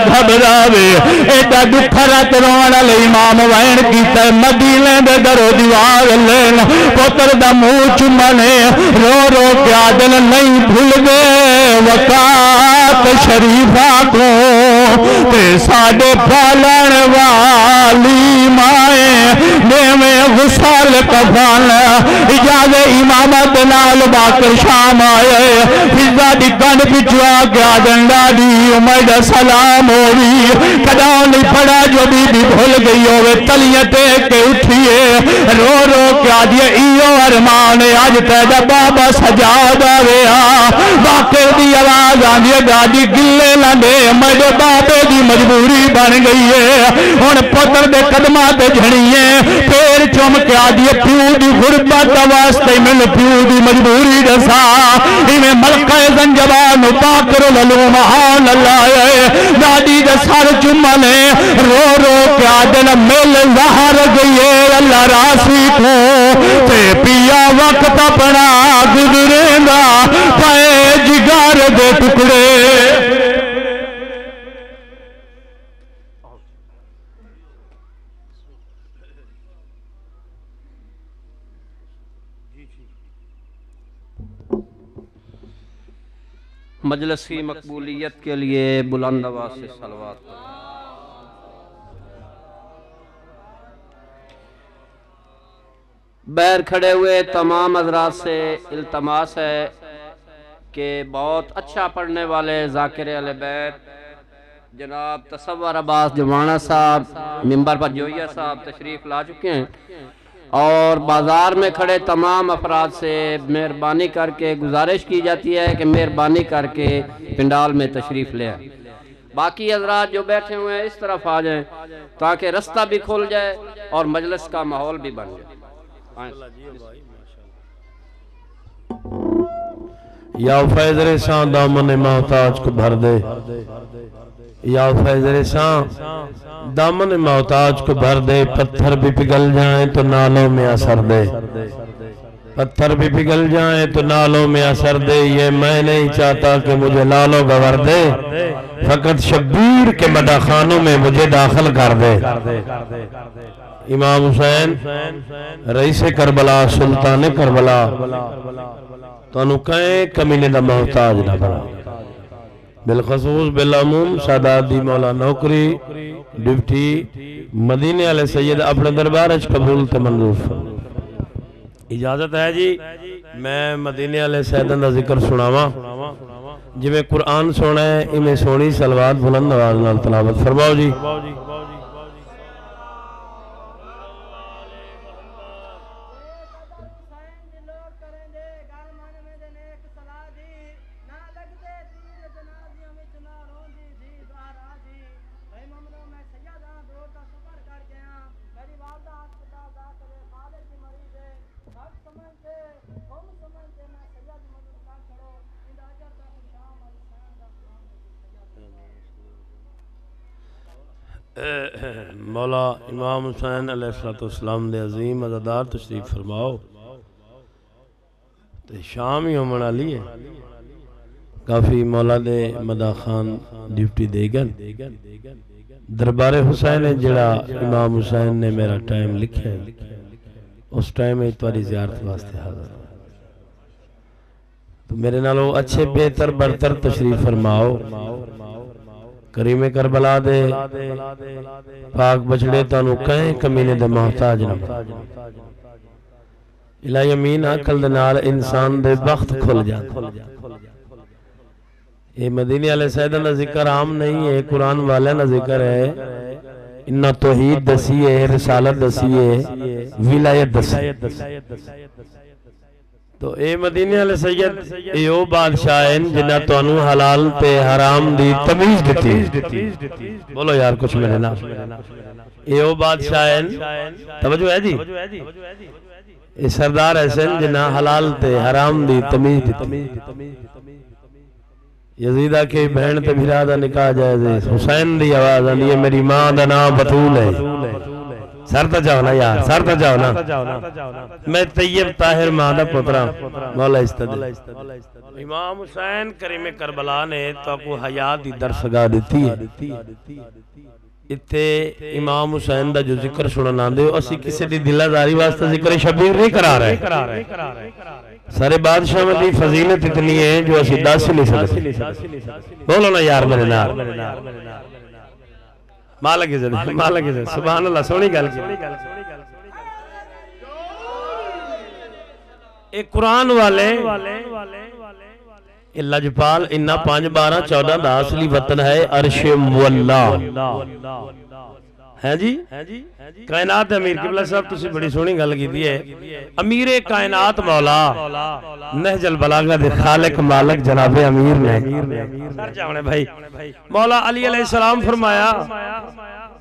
घबरावे। एडा दुख रात रोण ले इमाम वैन कीता मदीने दे दरो दीवार लेन पुत्र दा मुंह चुमने रो रो के आदन नहीं भूल गए वकात शरीफा को ते साडे पालन वाली माए देवे गुसल कफन इजाज़े इमामत नाल बाकर शाम आए फिजा दी कंड पिछुआ गया डंडा दी उमर सलाम होवी कदा नहीं पड़ा जो बीबी भूल गई होवे तलियां टेक के उठिए रो रो के आदिए इयो अरमान आज तेरा बाबा सजाद आवे बाकर दी आवाज आवाज आंदी है दादी गिले लांदे मेरे बाबे दी मजबूरी बन गई है हुण पुत्र दे कदमां ते झड़ीए पैर चुम के आदी प्यू दी गुरबत वास्ते मैनूं प्यू दी मजबूरी दसा इवें मलका जंजबान नु पाक ललू महान अल्लाह दादी दे सर चुमा ने रो रो के आदन मिल जहर गई अल्लाह रासी को ते पिया वक्त अपना गुजरेगा पाए जिगर दे टुकड़े मजलिस की मकबूलियत के लिए बुलंद आवाज से सलवात करें। बैर खड़े हुए तमाम हजरात से इल्तमास है कि बहुत अच्छा पढ़ने वाले ज़ाकिर अहले बैत जनाब तसव्वुर अब्बास जवाना साहब मिंबर पर जोइया साहब तशरीफ़ ला चुके हैं और बाज़ार में खड़े तमाम अफराद से मेहरबानी करके गुजारिश की जाती है कि मेहरबानी करके पिंडाल में तशरीफ़ ले आए। बाकी हजरात जो बैठे हुए हैं इस तरफ आ जाएं ताकि रास्ता भी खुल जाए और मजलिस का माहौल भी बन जाए। या फैज़ रेसां दामन मोहताज को भर दे या फैज़ रेसां दामन मोहताज को भर दे पत्थर भी पिघल जाएं तो नालों में असर दे पत्थर भी पिघल जाएं तो नालों में असर दे ये मैं नहीं चाहता कि मुझे लालो गवर दे फकत शब्बीर के मदाखानों में मुझे दाखिल कर दे। इमाम हुसैन रईस करबला सुल्तान करबला तो कहीं कमीने का मोहताज ना बना बिलखसूस बिलामूम सादात दी मौला नौकरी डिप्टी मदीने वाले सैयद अपने दरबार कबूल ते मंजूर। इजाजत है जी मैं मदीने वाले सैयदन का जिक्र सुनावा जिवें कुरान सुना है इवें सोनी सलवात बुलंद आवाज नाल तलावत फरमाओ जी। मौला इमाम हुसैन अलैहिस्सलाम दे अजीम अज़ादार तशरीफ फरमाओ ते शाम ही होने वाली है काफ़ी मौला दे मदा खान ड्यूटी देगन दरबार हुसैन है जड़ा इमाम हुसैन ने मेरा टाइम लिखा है उस टाइम में तुम्हारी ज़ियारत वास्ते हाज़िर तो मेरे नालों अच्छे बेहतर बरतर तशरीफ फरमाओ करीमे करबला दे पाक बछड़े तानू कहीं कमीने दे मोहताज ना इला यमीन अकल दे नाल इंसान दे वक्त खुल जाता ये मदीने वाले सैयदन दा जिक्र आम नहीं है कुरान वाले ना जिक्र है इन्ना तौहीद दसी है रिसालत दसी है विलायत दसी तो ए मदीने वाले सैयद ए ओ बादशाह हैं जिन्हां तुहानू हलाल ते हराम दी तमीज दिती बोलो यार कुछ मेरे नाल ए ओ बादशाह हैं तवज्जो है जी ए सरदार हसन जिन्हां हलाल ते हराम दी तमीज दिती यजीदा के बहन ते भिरा दा निकाह जायज़ हुसैन दी आवाज आंदी है मेरी मां दा नाम बतूल है सर तो जाओ ना यार सर तो जाओ ना मैं तैयब ताहिर मां दा पुत्रा मौला इस्तद इमाम हुसैन करीम करबला ने तो को हया दी दरसगाह दी है इत्थे इमाम हुसैन दा जो जिक्र सुनन आंदे हो असी किसी दी दिलादारी वास्ते जिक्र शबीर नहीं करा रहे सारे बादशाह दी फजीलत इतनी है जो असी दस नहीं सकते बोलो ना यार मेरे नाल मालक सुभान अल्लाह सोनी गल एक कुरान वाले लजपाल इन्ना 5 12 14 दा असली वतन है अर्श मुअल्ला है जी कायनात अमीर किबला साहब तुसी बड़ी सोहनी गल कीती है। अमीर कायनात मौला नहजुल बलागा दे खालिक मालिक जनाबे अमीर ने सर जाने भाई मौला अली अलैहि सलाम फरमाया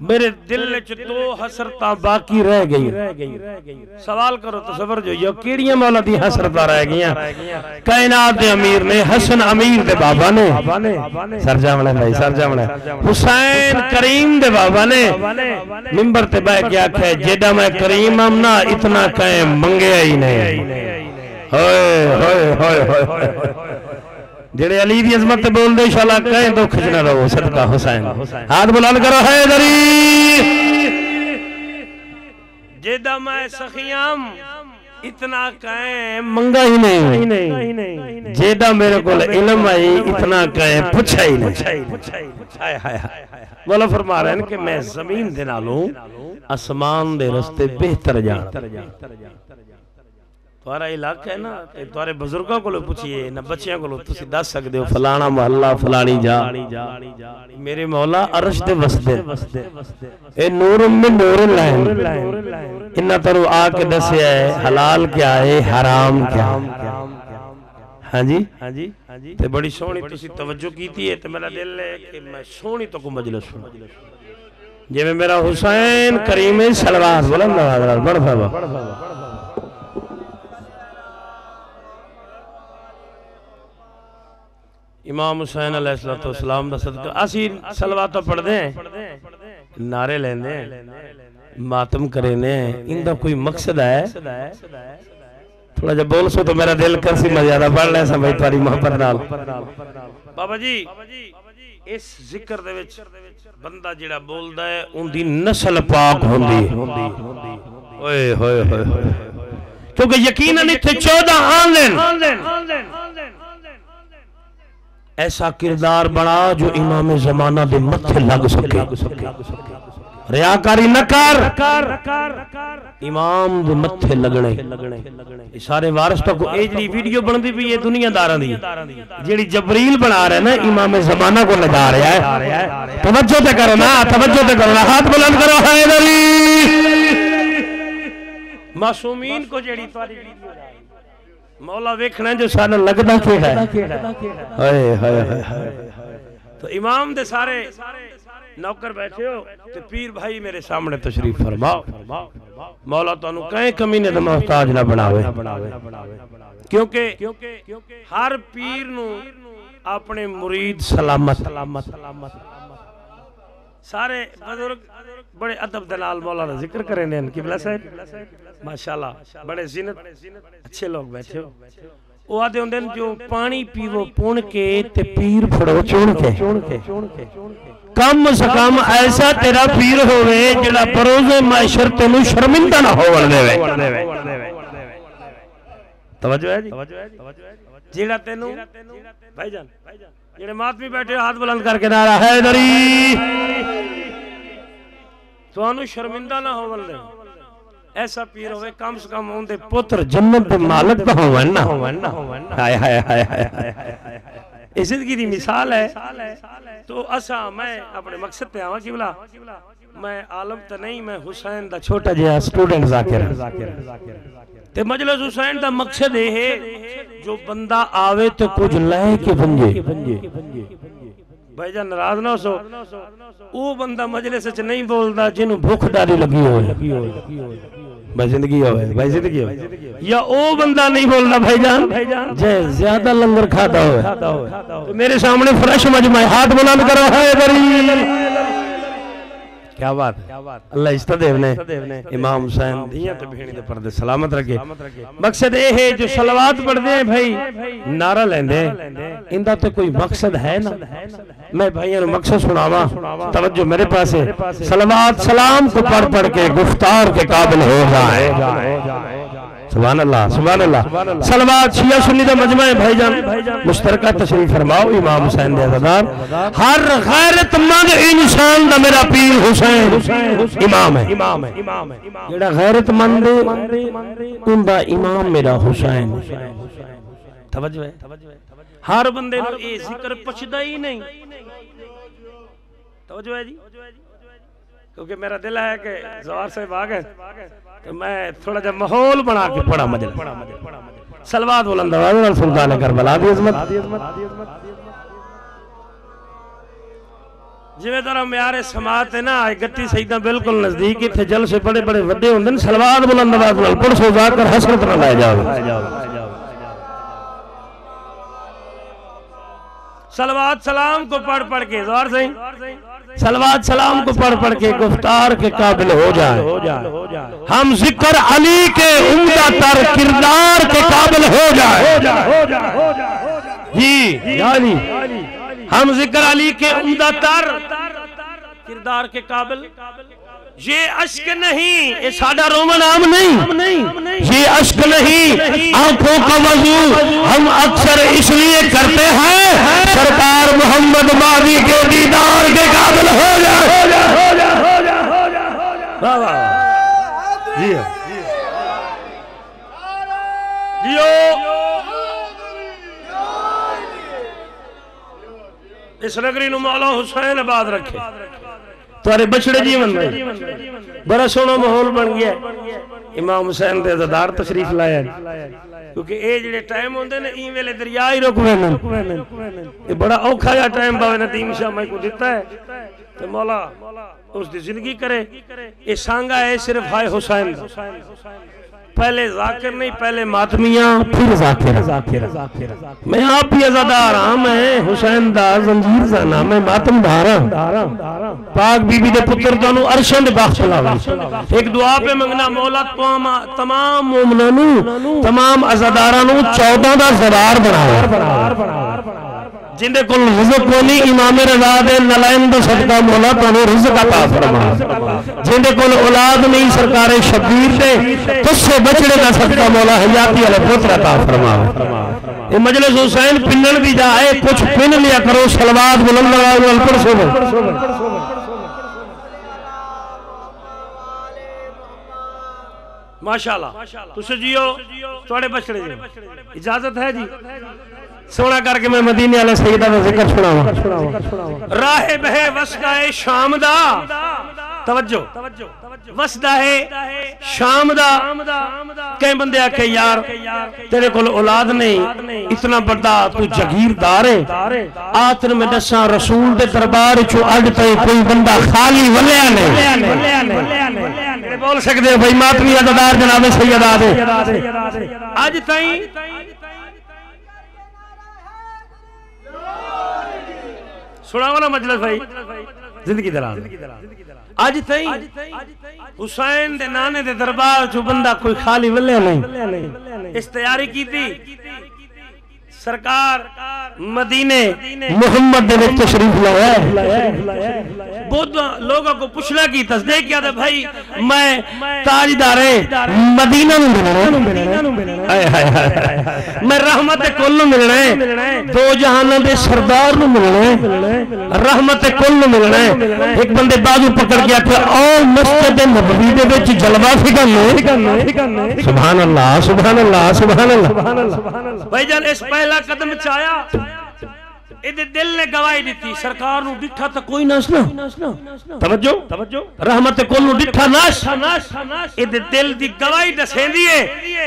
मेरे दिल विच दो हसरतां बाकी रह गई। सवाल करो तसव्वुर जो यो केड़ियां मौला दी हसरतां रह गईयां? कायनात दे अमीर ने हसन अमीर दे बाबा ने सर जावणे भाई सर जावणे हुसैन करीम दे बाबा ने मिंबर ते बैठ के आखे जेड़ा मैं करीम हम ना इतना कहे मंगया ही नहीं। होए होए होए होए जेड़े अली दी अजमत ते बोल दे इंशाअल्लाह कहे दुख च ना रहो सदका हुसैन। हाथ बुलंद करो हैदरी जेदा मैं सखियाम इतना कहे मंगा ही नहीं। जेदा मेरे को इल्म आई इतना कहे पूछा ही नहीं। हाय हाय बोला फरमा रहे हैं कि मैं जमीन दे नालों आसमान दे रस्ते बेहतर जान। तुम्हारा इलाका है ना तुम्हारे बुजुर्गों को पूछिए ना बच्चियों को तुसी दस सकते हो फलाना मोहल्ला फलानी जा मेरे मौला अरश दे वसदे ए नूर में नूर लाइन इन्ना तरु आके दसिया है हलाल क्या है हराम क्या। हाँ जी ते बड़ी सोहनी तुसी तवज्जो कीती है ते मेरा दिल है कि मैं सोहनी तो को मजलिस सुन जिवें मेरा हुसैन करीम सलवात बुलंद आवाज़ बड़ बाबा इमाम हुसैन अलैहिस्सलाम दा सदका असी सलवात पढ़दे हैं नारे लेंदे हैं मातम करेने इंदा कोई मकसद है? थोड़ा जा बोल सो तो मेरा दिल कर सी मर्यादा पढ़ ले सा भाई तुम्हारी मोहब्बत नाल। बाबा जी इस जिक्र दे विच बंदा जेड़ा बोलदा है उनदी नस्ल पाक होंदी है। ओए होए होए क्योंकि यकीनन इत्थे 14 आन ऐसा किरदार बना जो इमाम जमाना दे मत्थे लग सके। रियाकारी न कर इमाम दे मत्थे लगने सारे वारिस को ए जी वीडियो बनदी पई है दुनियादारां दी जेड़ी जबरील बना रहा है ना इमाम जमाना को लगा रहा है। तवज्जो ते करो ना तवज्जो ते करो ना हाथ बुलंद करो हैदरी मासूमीन को जेड़ी तुम्हारी वीडियो मौला वेखना जो सानू लगदा के है। हाय हाय हाय तो इमाम दे सारे नौकर बैठे हो ते पीर भाई मेरे सामने तशरीफ फरमाओ। मौला तानू कहीं कमीने दा मोहताज ना बनावे क्योंकि हर पीर नू अपने मुरीद सलामत सारे बुजुर्ग बड़े अदब दे नाल मौला दा जिक्र करे ने किबला साहब माशाअल्लाह बड़े जिन्नत अच्छे लोग बैठे हो। वो आदे होंदे जो पानी पीवो पुण के ते पीर फड़ो चुन के कम से कम ऐसा तेरा पीर होवे जेड़ा बरोज़े महशर तेनू शर्मिंदा ना होवण देवे। तवज्जो है जी जेड़ा तेनू भाईजान जेड़े मातमी बैठे हाथ बुलंद करके नारा हैदरी तुहानू शर्मिंदा ना होवण दे ऐसा पीर होवे कम से कम उनके पुत्र जन्नत दे मालिक तो होवन ना। हाय हाय हाय हाय इस जिंदगी दी मिसाल है। तो असा मैं अपने मकसद पे आवा किबला मैं आलम तो नहीं मैं हुसैन दा छोटा जिहा स्टूडेंट जाकिर ते मजलिस हुसैन दा मकसद ये है जो बंदा आवे तो कुछ लाए के बंजे भाईजान नाराज ना हो वो बंदा मजलिस च नहीं बोलता जिन्हों भूख डारी लगी हो भाई जिंदगी भाई जिंदगी या वो बंदा नहीं बोलता भाईजान जे ज्यादा लंगर खाता हो तो मेरे सामने फ्रेश मजमा हाथ बुलंद करो है क्या बात अल्लाह इस्तदेव ने इमाम हुसैन दियां ते भेणी दे पर्दे सलामत रखे। मकसद ये है जो सलवात पढ़दे हैं भाई नारा लेंदे इंदा तो कोई मकसद है ना। मैं भाइयों ने मकसद सुनावा तवज्जो मेरे पास है सलवात सलाम को पढ़ पढ़ के गुफ्तार के काबिल हो जाए। सुभान अल्लाह सुभान अल्लाह सलवात शिया सुन्नी दा मजमा है भाईजान मुश्तरका तशरीफ फरमाओ इमाम हुसैन दे अज़ादार हर गैरतमंद इंसान दा मेरा पीर हुसैन इमाम है जेड़ा गैरतमंद उनदा इमाम मेरा हुसैन। तवज्जो है हर बंदे नूं ये जिक्र पुछदा ही नहीं। तवज्जो है जी क्योंकि मेरा दिल है कि ज़वार साहब आ गए तो मैं थोड़ा जा माहौल बना के पढ़ा मजलिस। सलवात बुलंद आवाज़ नाल सुल्तान करबला दी इज़्ज़त। जिवें तरह म्यारे समात है ना गट्टी सईदा बिल्कुल नजदीक इत्थे जलसे बड़े बड़े वड्डे हुंदे ने। सलवात बुलंद आवाज़ नाल पढ़ सो जाकर हसरत ना ले जाओ। सलवात सलाम को पढ़ पढ़ के ज़ोर से सलवात सलाम को पढ़ पढ़ के गुफ्तार के काबिल हो जाए। हम जिक्र अली के उम्दा तर किरदार के काबिल हो जाए। जी यानी हम जिक्र अली के उम्दा तर किरदार के काबिल। ये अश्क नहीं, ये सादा रोमन आम नहीं, ये अश्क नहीं आंखों का वजू हम अक्सर इसलिए करते हैं सरकार मोहम्मद मादी के दीदार के काबिल हो जाए। इस नगरी नु मौला हुसैन आबाद रखे। तुम्हारे बछड़े जीवन में बड़ा सोना माहौल बन गया। इमाम हुसैन दे अज़ादार तशरीफ लाया क्योंकि ये जेडे टाइम होंदे ने ई वेले दरिया ही रुकवे ने। ये बड़ा औखा जा टाइम बावे नदीम शाह मैं को दिता है ते मौला उसकी जिंदगी करे। ये सांगा है सिर्फ हाय हुसैन पहले जाकिर नहीं, पहले मातमिया फिर जाकिर। मैं आप भी अज़ादार हाँ, मैं हुसैन दा जंजीर दा नाम मैं मातमदार हाँ। पाक बीबी दे पुत्र तानू अरशद बख्श लावे। एक दुआ पे मंगना मौला तमाम मोमनां नू तमाम अज़ादारां नू 14 दा ज़रार बनावे। जिंदे कोल रिज़्क़ कोनी इमाम रज़ा दे नलैन दा सदका मौला तानू रिज़्क़ अता फरमा। जिंदे कोल औलाद नहीं सरकार शबीर दे तुस्से बछड़े दा सदका मौला हयाती वाले पुत्र अता फरमा। ये मजलिस हुसैन पिनन भी जाए कुछ पिन लिया करो। सलवात बुलंद आवाज़ नाल पढ़ो। माशाअल्लाह तुसे जियो थोड़े बछड़े जी इजाजत है जी। सोना करके मैं मदीने वाले सैयदा का जिक्र सुनावा। राहे बहे वसदाए शाम दा तवज्जो वसदा है शाम दा। कई बंदे आखे यार तेरे कोल औलाद नहीं इतना बड़ा तू जागीरदार है। आतन में दसा रसूल दे दरबार चो अज तक कोई बंदा खाली वलिया नहीं बोल सकते हो भाई मातमी अज़ादार जनाब सैयदा दे अज ताई सुनाओ ना मजलिस भाई जिंदगी दराज अज तई हुसैन दे नाने दे दरबार चो बंदा कोई खाली वल्ले नहीं। इस तैयारी की थी सरकार मदीने मोहम्मद दे विच तशरीफ लाया। बहुत लोगों को पूछना की तस्दीक किया था भाई मैं ताजदार मदीना मैं रहमत कुल मिलना है। दो जहानों के सरदार मिलना रहमत कुल मिलना है। एक बंदे बाजू पकड़ के आखे आओ मस्जिद नबवी दे विच जलवा फिरना। सुभान अल्लाह सुभान अल्लाह सुभान अल्लाह। भाईजान इस पहला कदम चाया इदे दिल ने गवाही दी सरकार नु डिठा तो कोई ना तवज्जो रहमत कुल नु डिठा नाश इदे दिल दी गवाही दसेंदी है।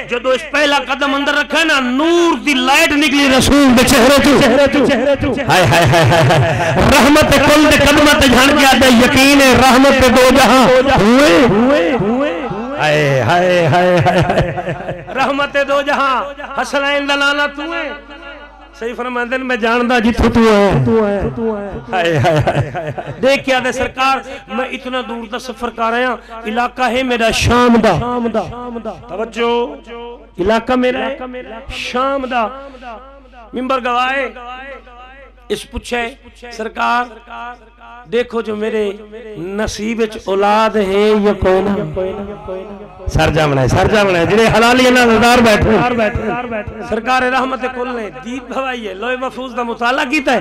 जदों इस पहला कदम अंदर रखा ना नूर दी लाइट निकली रसूल दे चेहरे तो हाय हाय हाय रहमत कुल दे कदम ते जान के आदा यकीन है रहमत दो जहां हुए हाय हाय हाय रहमत दो जहां हसनैन दा नाना तू है। सही फरमाते मैं जानदा जिथों तू है। हाय हाय हाय देख क्या दे सरकार मैं इतना दूर दा सफर कर रहा इलाका है मेरा शाम दा तवज्जो इलाका मेरा शाम दा। मिंबर गवाए इस पूछे सरकार देखो जो मेरे नसीब औलाद है या कोई ना सरजा बनाए जिन्हें हलाली नजदार बैठे सरकार रहमत कुल ने दीप भवाई है लोहे महफूज का मुताला कीता है।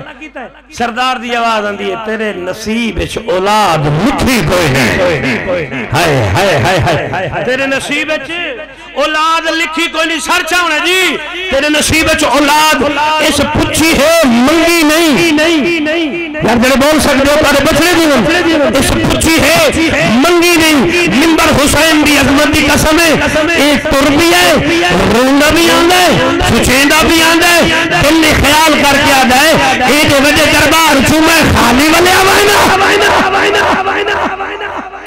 सरदार दी आवाज आंदी है तेरे नसीब विच औलाद लिखी कोई है। हाय हाय हाय हाय तेरे नसीब विच औलाद लिखी कोई नहीं। सर चावना जी तेरे नसीब विच औलाद इस पूछी है मंगी नहीं यार जड़े बोल सकते हो तारे बचड़े जीवन इस पूछी है मंगी नहीं मिंबर हुसैन दी अजमत दी कसम है एक तुर भी है रोंदा भी आंदा है सुचेंदा भी आंदा है दिल ने ख्याल करके आदा है एक वजह दरबार चू मैं खाली वाले आवाना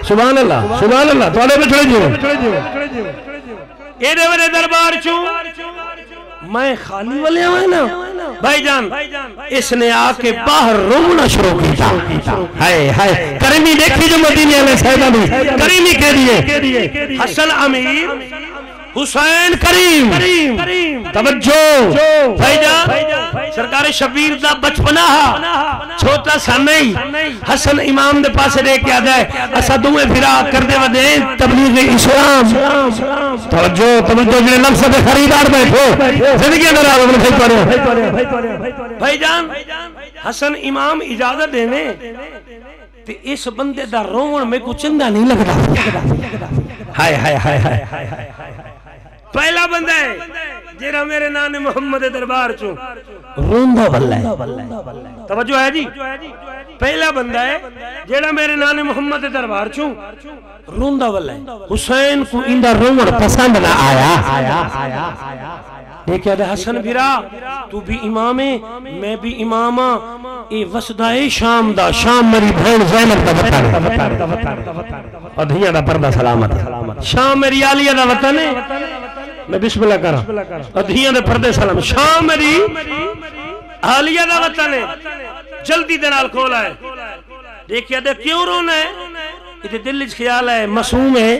सुभान अल्लाह तारे बचड़े जीवन एदे वजह दरबार चू मैं खाली वाले आवाना भाईजान इसने आके बाहर रोना शुरू किया हाय हाय करीमी देखी जो मदीने में साहिबा भी करीमी कह दिए हसन अमीर हुसैन करीम तवज्जो भाईजान सरकार शबीर दा बचपना छोटा सा नहीं हसन इमाम दे पास रह के आदा है असा दोवें फिरा करदे वदे तबलीग इस्लाम तवज्जो जे लफ्ज़ दे खरीदार बैठो जिंदगी अंदर आओ भाई भाईजान हसन इमाम इजाजत देने ते इस बंदे दा रोवण में को चंगा नहीं लगदा हाय हाय हाय हाय पहला बंदा है जेरा मेरे नाने मोहम्मद दरबार चो रोंदा बल्ला है तवज्जो है जी पहला बंदा है जेरा मेरे नाने मोहम्मद दरबार चो रोंदा बल्ला है हुसैन को इंदा रोवण पसंद ना आया देखा दे हसन फिरा तू भी इमाम है मैं भी इमाम ए वसदाए शाम दा शाम मेरी बहन ज़ैनब दा वतन और धिया दा पर्दा सलामत शाम मेरी आलिया दा वतन है मैं बिस्मिल्लाह करा और धिया दे पर्दे सलाम शाम मेरी आलिया दा वतन है जल्दी दे नाल खोल आए देखिए दे क्यों रोना है इते दिल च ख्याल है मासूम है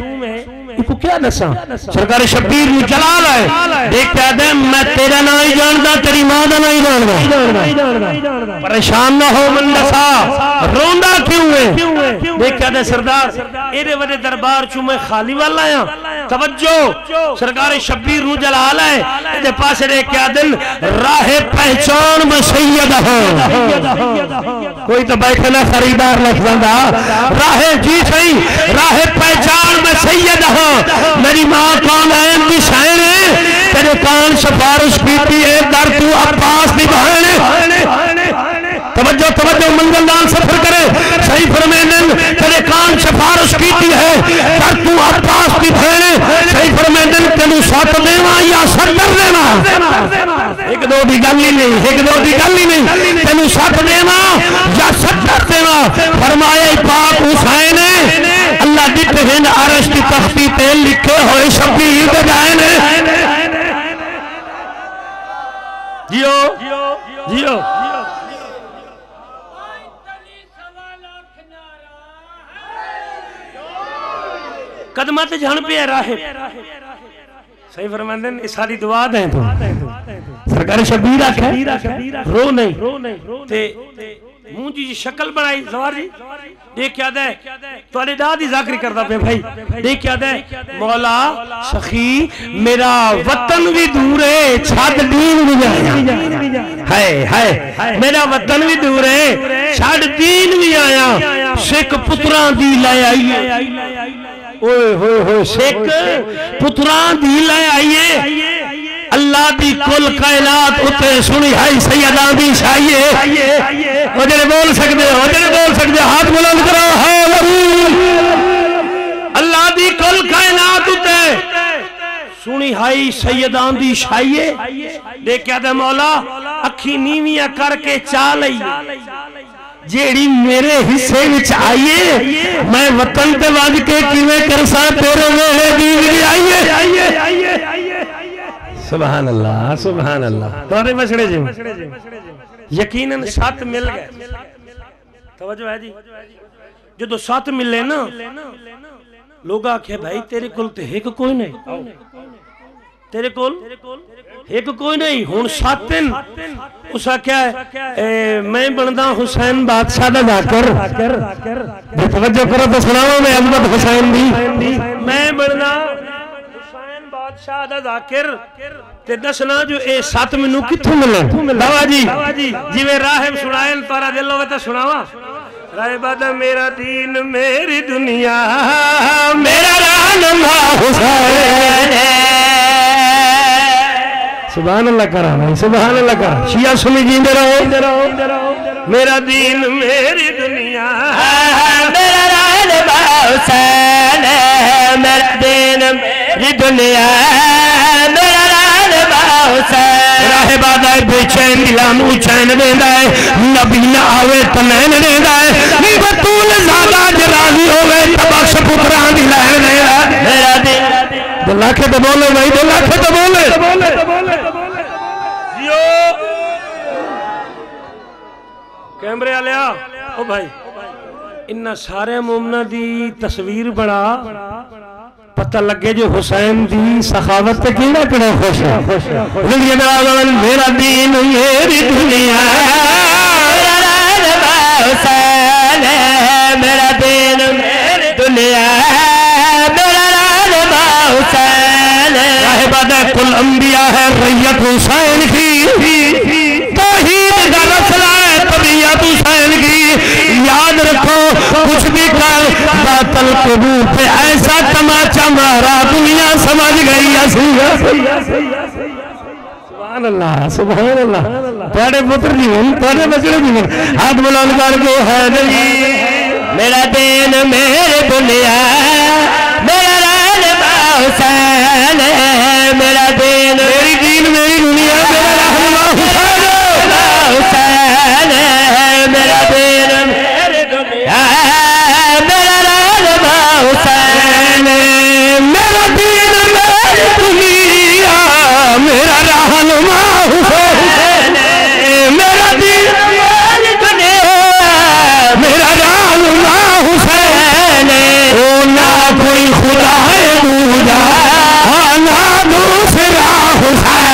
इको क्या दसा सरकार शबीर नु जलाल है देख के दे मैं तेरा ना ही जानदा तेरी मां दा नहीं जानदा परेशान ना हो मन दसा रोंदा क्यों है देख के दे सरदार एदे वडे दरबार चू मैं खाली वाला आया तवज्जो सरकार शबीर नु जलाल है एदे पास देख के दिन राहे पहचान में सैयद हो कोई तो बैठे ना खरीदार लग जांदा राहे जी सही राहे पहचान में सैयद हो मेरी मां कौन है इनकी शायर है तेरे कान सिफारिश की है दर तू अब्बास की बहन तवज्जो मंगलदान सफर करे सही फरमानन तेरे कान सिफारिश की है दर तू अब्बास की बहन सही फरमानन तेनू सत देवा या सत्तर देवा एक दो दी गल ही नहीं तेनू सत देवा या सत्तर देवा फरमाया पाक हुसैन अल्लाह दी तहन अरश की तख्ती पे लिखे हुए शबीर बजाए ने जियो जियो कदमा ते जान पे राहे सही फरमांदे ने सारी दुआ दे तो सरकार शबीर आखे रो नहीं ते मुंह जी शक्ल बनाई जवार जी देख क्या दे तोले दादी जाकरी करदा पे भाई देख क्या दे मौला सखी मेरा वतन भी दूर है छाड़ दीन भी आया हाय हाय मेरा वतन भी दूर है छाड़ दीन भी आया सिख पुत्रा दी ले आई ओए होए होए सिख पुत्रा दी ले आईए अल्लाह दी कुल कायनात उते सुनी हाई सैयदा दी शाइए ओ जेड़े बोल सकदे हाथ बुलंद करो अल्लाह दी कुल कायनात उते सुनी हाई सैयदा दी शाइए देखया दे मौला अखी नीवियां करके चा लई जेड़ी मेरे हिस्से विच आईए मैं वतन ते वज के किवें करसा तेरे वेले दी आईए सुभान अल्लाह तोरे मसड़े जी यकीनन साथ मिल गए तवज्जो है जी जो साथ मिले ना लोग आखे भाई तेरे कोल ते एक कोई नहीं तेरे कोल एक कोई नहीं हुन सातिन उस आख्या मैं बनदा हुसैन बादशाह दा जाकर तवज्जो करो तो सुनाओ मैं अजमत हुसैन दी मैं बनदा बादशाह दा जाकिर ते दसना जो ए सत मेनू किथों मिलन बाबा जी जिवें राहिब सुनाएन तारा दिल होवे ते सुनावा राहिब मेरा दीन मेरी दुनिया मेरा रहनुमा हुसैन सुभान अल्लाह करा भाई सुभान अल्लाह करा शिया सुनी जींदे रहो मेरा दीन मेरी दुनिया, मेरा रहनुमा हुसैन है, मेरा दीन मेरी दुनिया, मेरा रहनुमा हुसैन। राहे बादाए बेचैन दिलानू चैन देंदा है, नबी ना आवे तो नैन देंदा है, बतूल ज़ादा जरानी होवे तो बख्श पुत्रा दी लैन देंदा है। मेरा दीन दो लाखे तो बोले भाई, 2 लाख तो बोले जियो कैमरे वालिया। ओ भाई इन्ना सारे मुमना दी तस्वीर बना पता लगे जो हुसैन दी सखावत ते किहड़ा किहड़ा खुश है। मेरा दीन मेरी दुनिया, मेरा रहनुमा हुसैन है, मेरा दीन मेरी दुनिया, मेरा रहनुमा हुसैन है। साहिबादा कुल अंबिया है रैयत हुसैन की, तौहीद का रसला है तबीयत हुसैन की। याद रखो कुछ भी कर बातल कबू पे ऐसा तमाचा मारा दुनिया समझ गई। सुभान अल्लाह सुभान अल्लाह। तेरे पुत्र जीवन तेरे बचड़े जीवन हाथ बुलंद करके है मेरा दीन मेरी दुनिया, मेरा रहनुमा हुसैन है, मेरा दीन मेरी दीन मेरी दुनिया, मेरा रहनुमा हुसैन है, मेरा दीन मेरी दुनिया, मेरा रहनुमा हुसैन है, मेरा दीन मेरी दुनिया, मेरा रहनुमा हुसैन है, मेरा दीन मेरी दुनिया, मेरा रहनुमा हुसैन है। ओ ना कोई खुदा है दूजा, ना दूसरा हुसैन।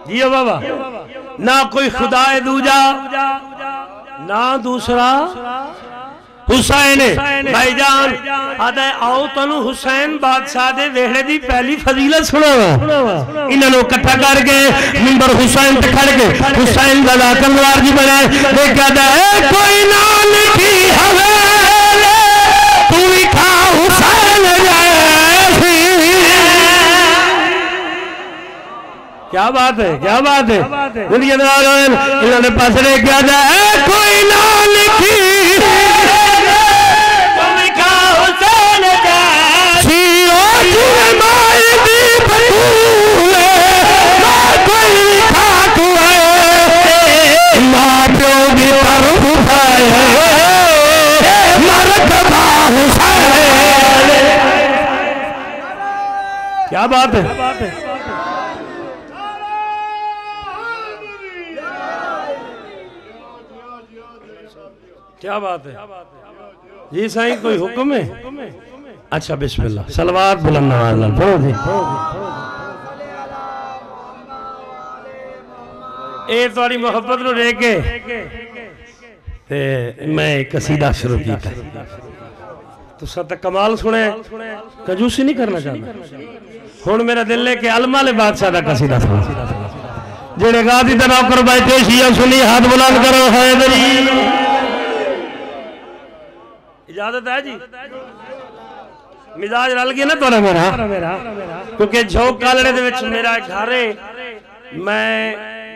जियो बाबा, ना कोई खुदा है दूजा ना दूसरा हुसैन। भाईजान आदा आओ तनु हुसैन बादशाह दे वेहड़े दी पहली फजीलत सुनावा। इन्होंने इकट्ठा करके मिंबर हुसैन ते खड़ के हुसैन दा कंगवार जी बनाए, वे कहदा है कोई ना लिखी हवे तू भी खा हुसैन जैसी। क्या बात है क्या बात है। इन्होंने पसरे कहदा है कोई ना लिखी क्या बात है क्या बात है जी साईं कोई हुक्म है। अच्छा बिस्मिल्लाह सलवात बुलंद आवाज़ पढ़ो जी। ए थोड़ी मोहब्बत नु लेके ते मैं एक कसीदा शुरू किया। तुसा तो कमाल सुने, कंजूसी नहीं करना चाहता। हुण मेरा दिल है कि अलमाले बादशाह का कसीदा सुनो। जेड़े गाजी दा नौकर बैठे शिया सुनी हाथ बुलंद करो हैदरी। इजाजत है जी, मिजाज रल गया ना तोरा मेरा, क्योंकि झोंक कालड़े दे विच मेरा घर है। मैं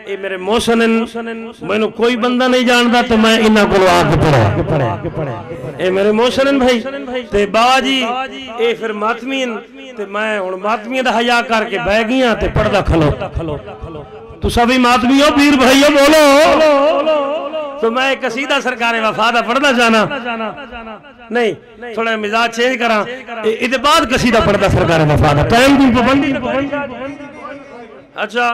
ये मेरे मोहसन मैनू कोई बंदा नहीं जानता तो मैं इन्हां कोलों आके पढ़िया। ये मेरे मोहसन भाई ते बाबा जी ये फिर मातमीन ते मैं हुण मातमीन दा हया करके बह गई ते पढ़दा खलो। तू सभी मातमी हो पीर भाई हो बोलो। तो मैं कसीदा सरकारे वफा दा पढ़ना जाना नहीं, थोड़ा मिजाज चेंज करा इहदे बाद कसीदा पढ़दा सरकारे वफा दा। टाइम दी पाबंदी। अच्छा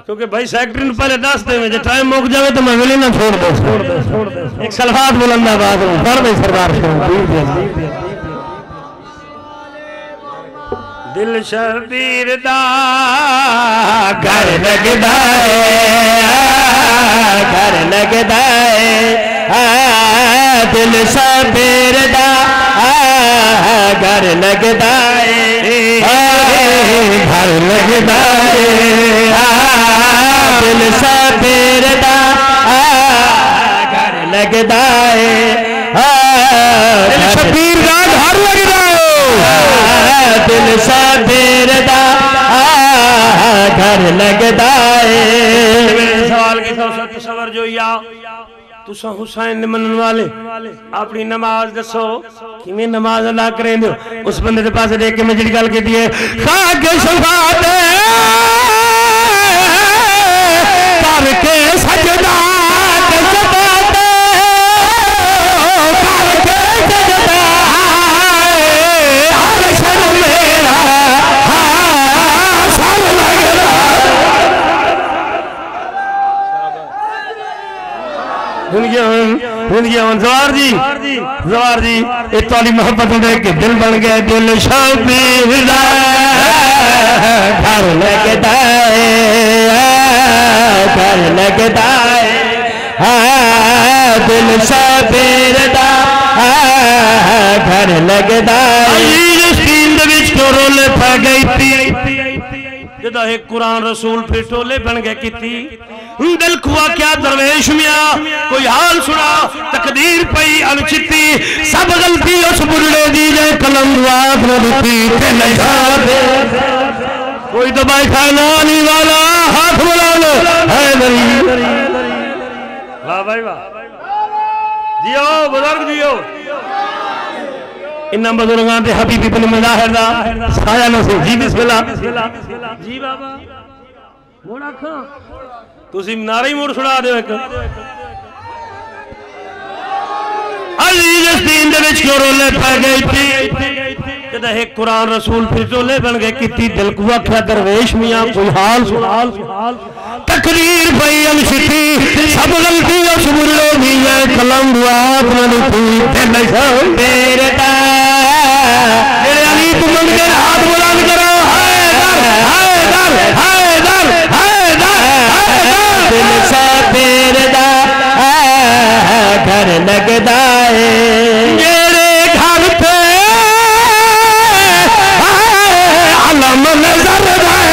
क्योंकि भाई सेक्रेटरी ने पहले दस दे जो टाइम मुक जाए तो मैं मिली ना छोड़ दे। एक सलवात बुलंद आवाज़ में पढ़ दे सरदार दिल शबीर दा घर लगदा है, घर लगदा है, दिल शबीर दा घर लगदा है, घर लगदा है, दिल शबीर दा घर लगदा है, दिल शबीर दा घर लगदा है दिल शबीर दा घर लगदा है। सवाल की तसव्वुर जो या तुसा हुसैन ने मनन वाले अपनी नमाज दसो किवें नमाज अदा करेंदे हो। उस बंदे दे पास देख के मैं जी गल कीती है खाक शफात करके सजदा जवार जी ये ताली मोहब्बत देख के दिल बन गया। दिल शबीर दा घर लगदा है घर लगदा है दिल शबीर दा घर लगदा है। रोले पै गई थी जदा एक कुरान रसूल फिर टोले बन गए किती दिल खुआ क्या दरवेश मिया कोई हाल सुना तकदीर पई अनचिती सब गलती उस बुढ़े दी जाए कलम कोई तो भाई खाना नहीं वाला हाथ बुला लो है वाह भाई वाह जियो बुजुर्ग जियो। इन बुजुर्गों के हबीबी बन मज़ाहिर दा साया न से जी बिस्मिल्लाह जी बाबा मोड़ आखा तुसी नारे ही मोड़ सुना दो एक अजीज दीन दे विच क्यों रोले पै गई थी जदा एक कुरान रसूल फिर टोले बन गए किती दिल को आख्या दरवेश मियां कोई हाल सुना तकरीर पई अनशिती सब गलती उस बुल्लो दी है कलम दुआ अपना थी दिल शबीर दा मेरे अली तुम के हाथ बुलंद करो हैदर हैदर हैदर हैदर दिल शबीर दा घर लगदा है मेरे घर पे अलम नजर है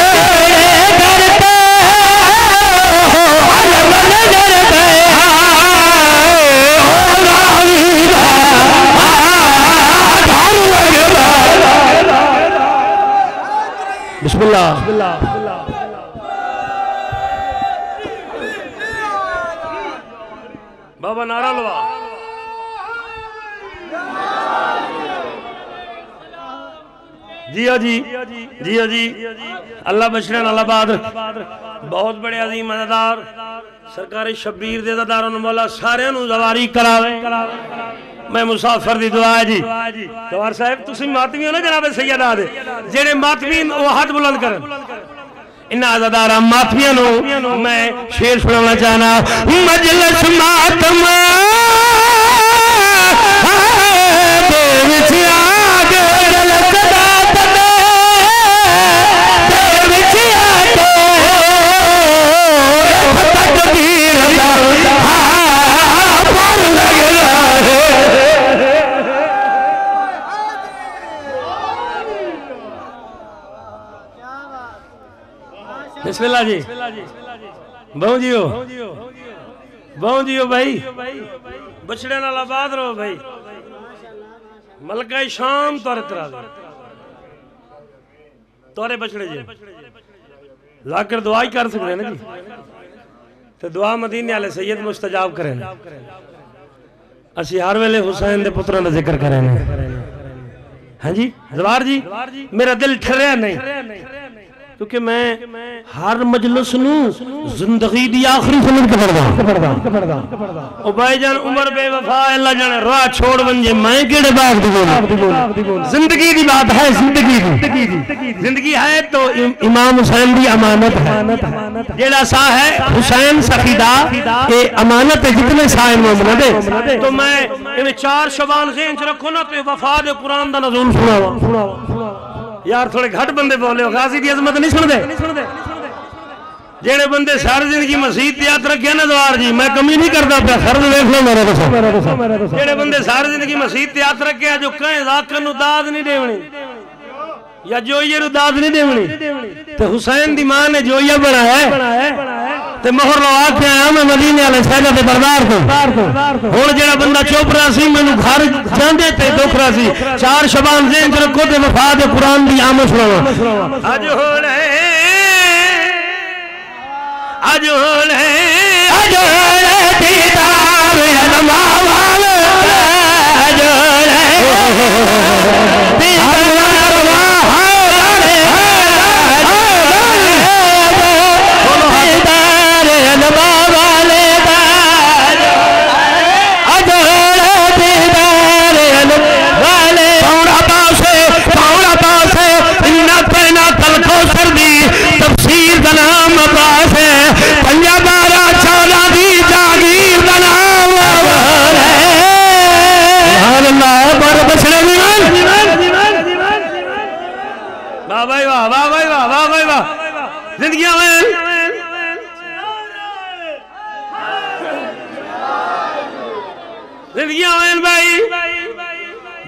घर पे अलम नजर बिस्मिल्लाह बाबा नारा लवा जियो जी जियो जी अल्लाह बशरन अल्लाह बहादुर बहुत बड़े अजीम मज़ेदार सरकारी शबीर दे दारों मौला सारे जवारी करावे। मैं मुसाफिर दी दुआ है जी जवार साहब तुसी मातमी हो ना जनाब सैयदा दे जेड़े मातमी वो हाथ बुलंद करन इन आजादारा माफिया मैं शेर सुनाना चाहना मजलिस मातम बिस्मिल्लाह जी बहु जियो भाई बछड़े नाल आबाद रहो भाई मलका शाम तोरे तरा तोरे बछड़े जी लाकर दुआ ही कर सकते ना जी तो दुआ मदीने वाले सैयद मुस्तजाब करें असी हर वेले हुसैन दे पुत्रों का जिक्र करें हाँ जी जवार जी मेरा दिल ठहरिया नहीं क्योंकि मैं हर मजलिस जिंदगी दी आखिरी फिल्म पढ़दा ओ भाईजान उमर बेवफा अल्लाह जाने राह छोड़ वंजे मैं केड़े बाग दी बोल जिंदगी दी बात है जिंदगी है तो इमाम हुसैन दी अमानत है जेड़ा सा है हुसैन सखीदा ये अमानत है जितने साए मोमिन दे तो मैं इन्हें 4 शबान ज़हन च रखो ना तो वफा दे कुरान दा नज़ूल सुनावा यार थोड़े घट बंदे बोले गाजी की अजमत नहीं सुनते जेड़े बंदे सारी जिंदगी मसीत याद रखे ना द्वार जी मैं कमी नहीं करता पे खर्च देख लो मेरे जेड़े बंदे सारी जिंदगी मसीत याद रखे जो कहें जाकर नु दाद नहीं देवनी या जोइये नु दाद नहीं देवनी तो हुसैन दी मां ने जोइया बनाया ते मोहर लवा के आया मैं मदीने वाले शहर के दरबार को। हुण जेड़ा बंदा चुप रहा सी मैनू घर जांदे ते दुख रहा सी। 4 शबान ज़हन च रखो ते वफा दे कुरान दी आमद सुनावा। अज होले अज होले अज होले दीदार अल्लाह वाले अज होले दीदार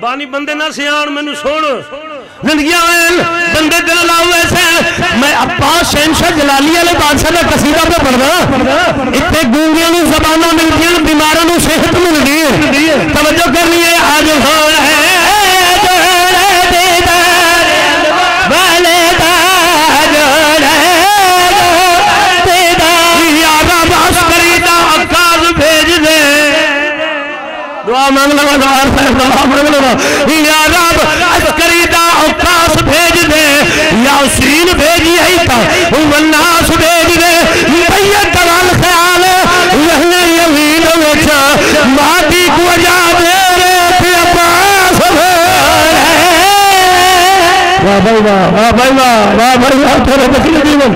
बानी बंदे ना सियान मैनू सुन जिंदगी बंदे दिल लाओ ऐसे। मैं अब्बास शहनशाह जलाली वाले बादशाह का कसीदा पे पढ़दा इतने गूंगियां नूं ज़बानां मिलदियां बीमारां नूं सेहत मिलदी है। तवज्जो करनी है आज हो है दुआ मांग लगा या रब अस्करी दा औकास भेज दे यासीन भेजी है ता वन्नास भेज दे बैयत वाल ख्याल रहने यमीन विच मादी को जा दे रे अब्बास वाह भाई वाह भाई वाह भाई वाह तेरे बकरी जीवन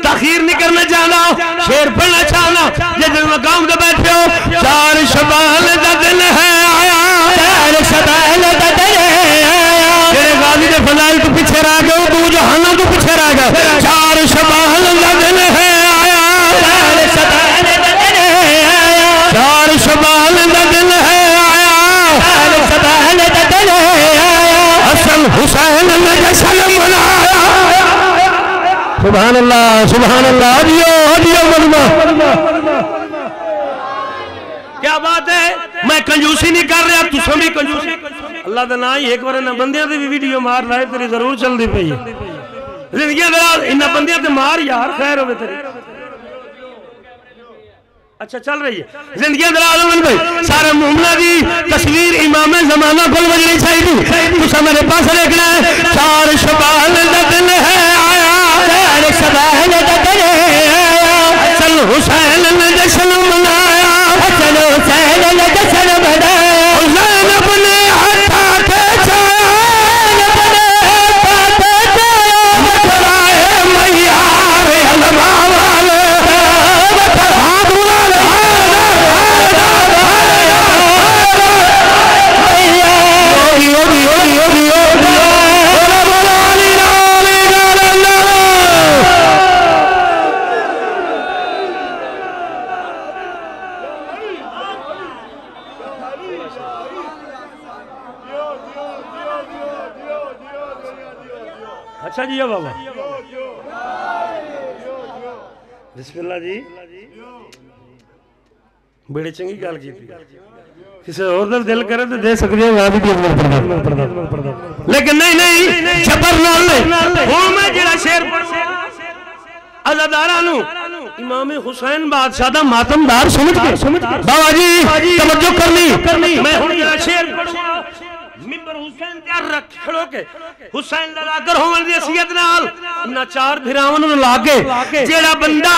तखीर नहीं करना चाहना शेर पढ़ना चाहना जिस मकाम पे बैठे हो। 4 शबाल का दिन है आया 4 शबाल का दिन है आया तेरे गाजी के फजाइल तो पीछे रह गए तू जहाना तो पीछे रह गए। 4 शबाल का दिन है आया 4 शबाल का दिन है आया 4 शबाल का दिन है आया 4 शबाल का दिन है आया हसन हुसैन ने जश्न मनाया। सुभान अल्लाह हदियो मजमा क्या बात है। मैं कंजूसी नहीं कर रहा तुम भी कंजूसी अल्लाह का ना ही एक बार इन्होंने बंदियां की भी वीडियो मार लाए तेरी जरूर चलती पई जिंदगी इन्होंने बंदियां ते मार यार खैर हो तेरी। अच्छा चल रही है जिंदगी भाई सारे मुमना की तस्वीर इमाम जमाना को बजनी चाहिए तुसा मेरे पास देखना है। 4 शबाल का दिन है आया 4 शबाल का दिन है आया हसन हुसैन ने जश्न मनाया हसन हुसैन ने जश्न मनाया हुसैन अपने हाथा के चांद अपने हाथा के चांद मथुराए मैया रे अलवा वाले हाथ वाले अच्छा जी बाबा बिस्मिल्लाह जी बड़ी चंगी गल की किसी और दिल करे तो दे सकते हो लेकिन नहीं जबर मैं जेड़ा शेर अज़ादारा इमाम हुसैन बादशाह दा मातमदार समझ के बाबा जी तवज्जो करनी मैं हुण जेड़ा शेर मिंबर हुसैन तैयार रख खड़ो के हुसैन लड़ाकर होवन दी हसीयत नाल ना 4 फिरावन नु लागे जेड़ा बंदा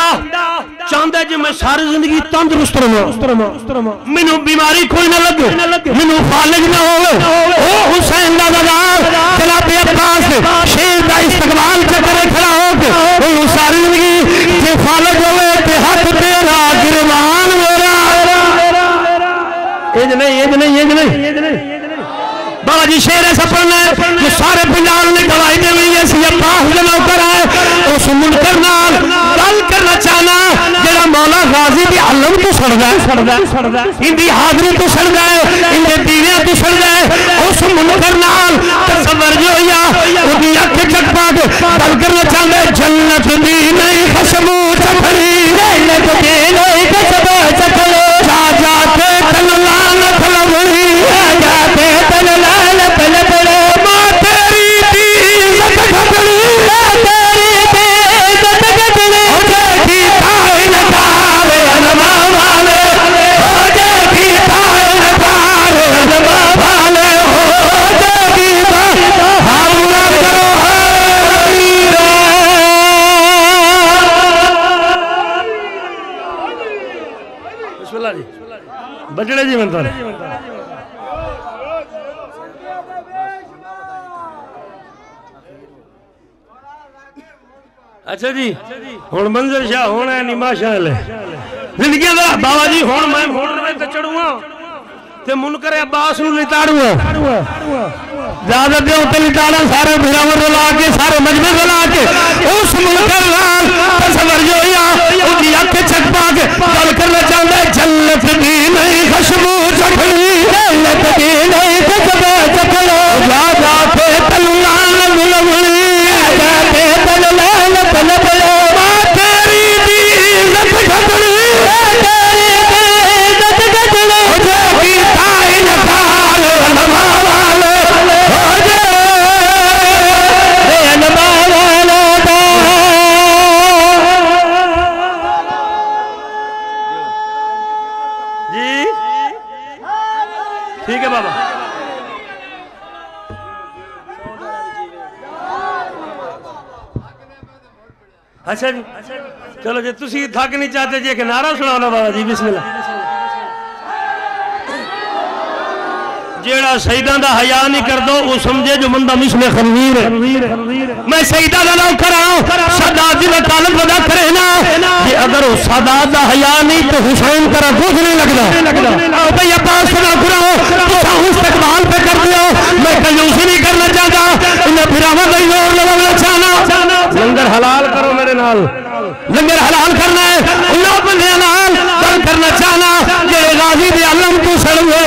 चाहंदा जे मैं सारी जिंदगी तंदुरुस्त रहां मेनू बीमारी कोई ना लगे मेनू फालिज ना होवे ओ हुसैन दा दरबार जनाब अब्बास शेर दा इस्तकबाल करे खड़ा हो के ओ सारी जिंदगी जे फालिज होवे ते हाथ तेरा गिरवान मेरा एज नहीं बाबा जी शेर ऐसा पढ़ना है जो सारे पंजाब ने गवाही दे हुई है अब्बास का नौकर है उस मुनकर नाल गल करना चाहना जेड़ा मौला गाजी भी आलम तो सड़दा है इंदी हाजरी तो सड़दा है इंदे दीने तो सड़दा है उस मुनकर नाल तसव्वुर जो या ओदी अख चकपा के गल करना चाहंदा जन्नत दी नहीं खुशबू चखड़ी जन्नत दी नहीं खुशबू चखड़ी जा जा के तन लाल फलवड़ी जा के तन लाल फलवड़ी मां तेरी दी इज्जत घटड़ी तेरी दी इज्जत घटड़ी हो जाएगी ताइन तारे अनमा वाले हो जाएगी ताइन तारे अनमा वाले हो जाएगी हमला करो बिस्मिल्लाह जी बजड़े जी मंत्र अच्छा जी हुण मंजर शाह होना है निमा शाह ले जिंदगी दा बाबा जी हुण मैं मोटरवे ते चढ़ूंगा ते मुनकर अब्बास नु लिताड़ूंगा ज्यादा दे ते लिताड़ा सारे भिरावर ला के सारे मजमे ला के उस मुनकर नाल तसव्वुर जो या ओदी अख चकपा के गल करना चाहंदा है जन्नत दी नहीं खुशबू चखड़ी जन्नत दी नहीं खुशबू चखड़ी जा जा के तलुला गुलवड़ी जा के तलुला फलवड़ी मां तेरी दी इज्जत घटड़ी तेरी दी इज्जत घटड़ी हो जाएगी ताइन तारे अनमा वाले हो जाए अनमा वाले जी ठीक है बाबा अच्छा जी चलो जी तुसी थक नहीं चाहते जी एक नारा सुनाओ ना बाबा जी बिस्मिल्लाह जेड़ा शहीदां दा हया नहीं कर दो वो समझे जो बंदा मिसले खनवीर है मैं शहीदां दा नौकर हां सादात दी तालब अदा करे ना ये अगर वो सादात दा हया नहीं तो हुसैन तेरा कुछ नहीं लगदा आओ भई अब्बास सुना कराओ तुसा इस्तकबाल पे कर दियो मैं कंजूसी नहीं करना चाहता इन्हें फिरावा दा जोर लगाना चाहना लंगर हलाल करो मेरे नाल लंगर हलाल करना है उन्हों बंदे नाल गल करना चाहना जे गाजी दे आलम तो सड़वे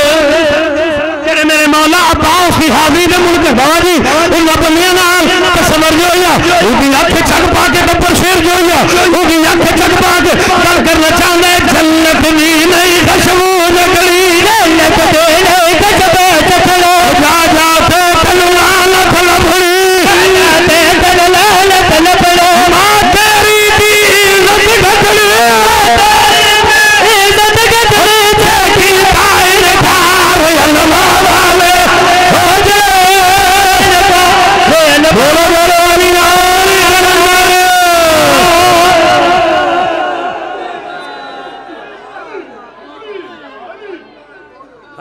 तेरे मेरे मौला अब्बास की हाजी ने मुल्क बाबा जी उन्हों बंदे नाल तसव्वुर जो या ओदी अख चक पा के बब्बर शेर जो या ओदी अख चक पा के गल करना चाहना है जन्नत दी नहीं खुशबू चखड़ी जन्नत दी नहीं खुशबू चखड़ी जा जा के तलुला फलवड़ी जा के तलुला फलवड़ी मां तेरी दी इज्जत घटड़ी इज्जत घटड़ी जाएगी ताइन तारे अनमा वाले हो जाए बोलो बोलो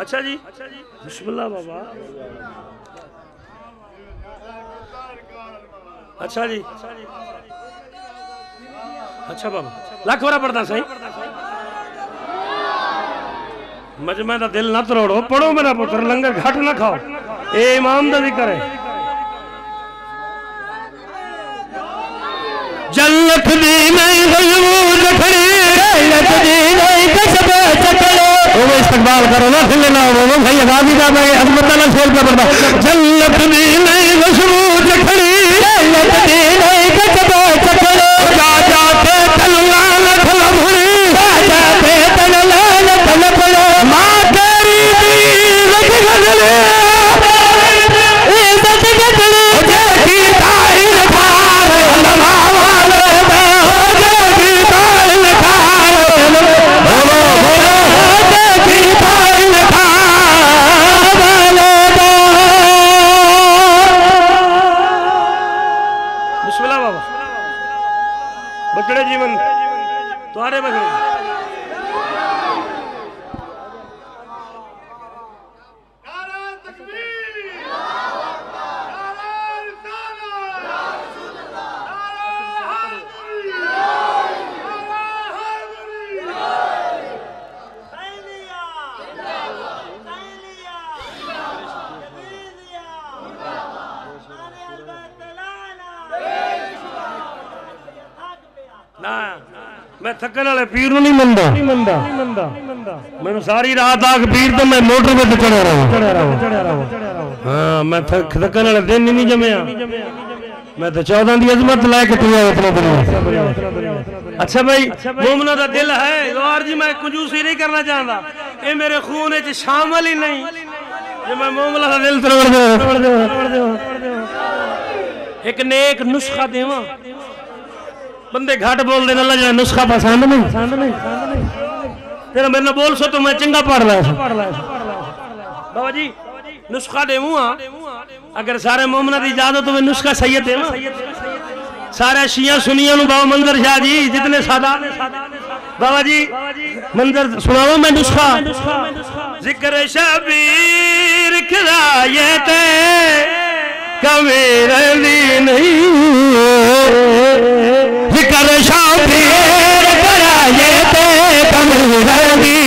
अच्छा जी बिस्मिल्लाह बाबा अच्छा जी अच्छा बाबा लख वरा पढ़ता सही मजमे का दिल ना तरोड़ो पढ़ो मेरा पुत्र लंगर घट ना खाओ ए इमाम दा जिक्र है जन्नत दी नहीं खुशबू चखड़ी जन्नत दी नहीं खुशबू चखड़ी वो इस्तकबाल करो ना फिर ना वो भाई गाजी का मैं अजमत वाला शेर पे पढ़ता जन्नत दी नहीं खुशबू चखड़ी जन्नत दी नहीं खुशबू चखड़ी जा जा के तलुला फलवड़ी जा के तलुला फलवड़ी मां तेरी दी इज्जत घटड़ी इज्जत घटड़ी हो जाएगी ताइन तारे अनमा वाले हो जाएगी ताइन तारे बोलो बोलो हो जाएगी ताइन तारे मैं थकन वाले पीर नहीं मनता मैंने सारी रात आग पीर तो मैं मोटर पे चढ़ा रहा हाँ मैं थकन वाले दिन ही नहीं जमया मैं तो 14 की अजमत लैके तुझे अपने दिन। अच्छा भाई मोमना का दिल है गौर जी मैं कंजूसी नहीं करना चाहता ये मेरे खून शामिल ही नहीं जो मैं मोमना का दिल तोड़ दो। एक नेक नुस्खा देवा बंदे घट बोल देना लगा नुस्खा पसंद नहीं तेरा मेरे बोल सो तो मैं चंगा पढ़ ला बाबा जी नुस्खा देवूँ अगर सारे मोमना की इजाजत तो मैं नुस्खा सैयद देवा सारे शिया सुनिया बाबा मंजर शाह जी जितने सादात बाबा जी मंजर सुनाओ मैं नुस्खा जिक्र शबीर खिलायते कबीर नहीं जिक्र शबीर खिलायते कबीर नहीं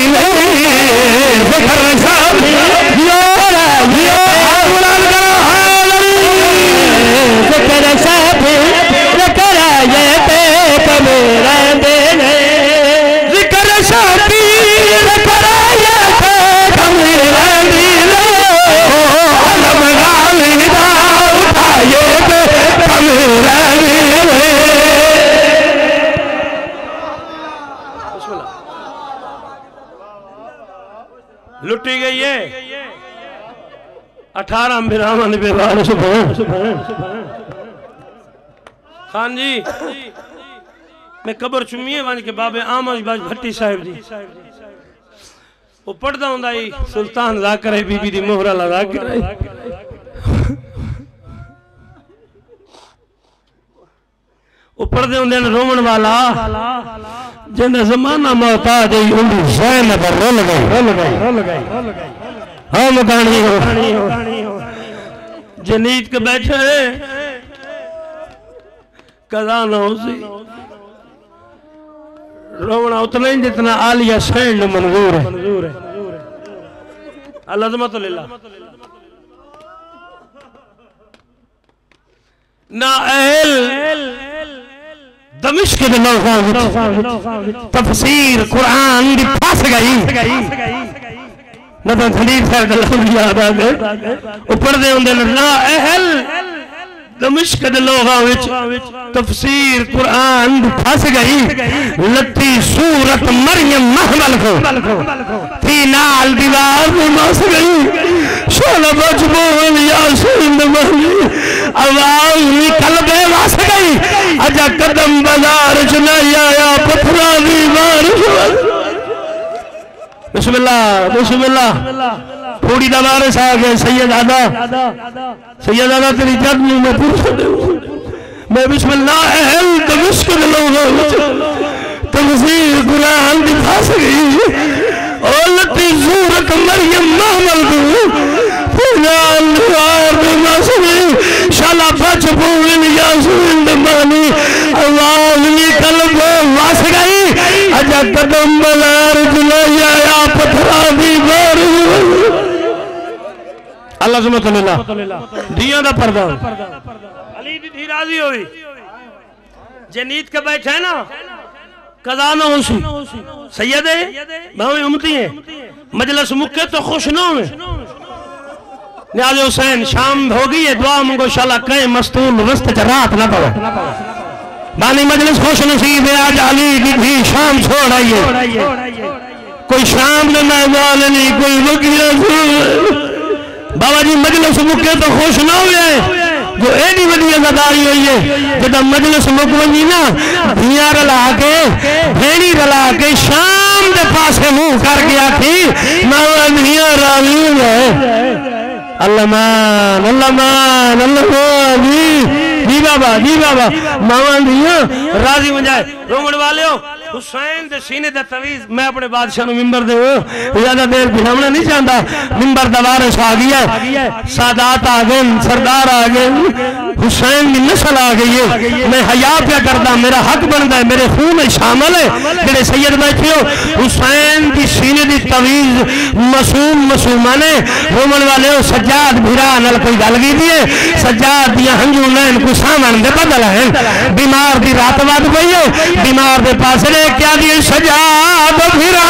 जिक्र शबीर लुटी गई है 18 बिरामन बेवार खान जी मैं कबर चुमिए वन के बाबे आमज बाज भट्टी साहिब जी वो पढ़ता हूँ सुल्तान जाकर बीबी दी मोहरा लगा के वो पढ़ते होंगे रोमन वाला जिन्हें जमाना मोहताज हाँ मकानी जनीत के बैठे कदा न हो सी रोवना उतना ही जितना आलिया सैंड मंजूर है अल्लाह तो लिल्लाह ना अहल दमिश्क के तफसीर कुरान दी फस गई ना तो खलील साहब याद आ गए ऊपर दे होंदे ना अहल दमिश्क के लोगां विच तफसीर कुरान दी फस गई लत्ती सूरत मरियम महमल को थी नाल दीवार में मस गई शोला बचबोल यासीन महली आवाज निकल बे वस गई अजा कदम बाजार च नहीं आया पत्थरा दी बारिश बिस्मिल्लाह बिस्मिल्लाह थोड़ी दा वारिस आ गए सैयद आदा तेरी जद में पूछ मैं बिस्मिल्लाह अहल दमिश्क के लोगों तफसीर कुरान दी फस गई और लती सूरत मरियम महमल को शाला बच बोल यासीन दमानी आवाज निकल गो वस गई अजा कदम बाजार जुलाई आया पत्थरा दी बारिश अल्लाह सुब्हानल्लाह दिया दा पर्दा अली दी धी राजी होई जे नीत के बैठे है ना कदा न हो सी सैयद है भावे उम्मती है मजलिस मुक्के तो खुश न हो न्याज़ हुसैन शाम हो गई है दुआ मंगो शाला कहे मस्तूल रस्त च रात ना पवे बानी मजलिस खुश नसीब है आज अली की भी शाम छोड़ आई है कोई शाम न महमान नहीं कोई वकील बाबा जी मजलिस मुक्के तो खुश ना हुए जो एडी वडी अदादारी हुई है जब मजलिस मुक वही ना धिया रला के भेड़ी रला के शाम के पासे मुंह करके आखी मावा धिया राजी है अल्लाह मान जी बाबा मावा धिया राजी हो जाए रोमन वाले हुसैन दे सीने दा तवीज मैं अपने बादशाह नु मिंबर दे ज्यादा देर बिठावना नहीं चाहता मिंबर दा वारिस आ गया सादात आ गए सरदार आ गए हुसैन की नस्ल आ गई है मैं हया क्या करता मेरा हक बनता है मेरे खून में शामिल है जेडे सैयद बैठे हो हुसैन की सीने की तवीज मासूम मासूमा ने रोमन वाले सज्जाद भिरा नाल कोई गल की है सज्जाद दियां हंजू नैन को सामन दे बदल है बीमार दी रात बाद पई है बीमार दे पास ले क्या दी सज्जाद भिरा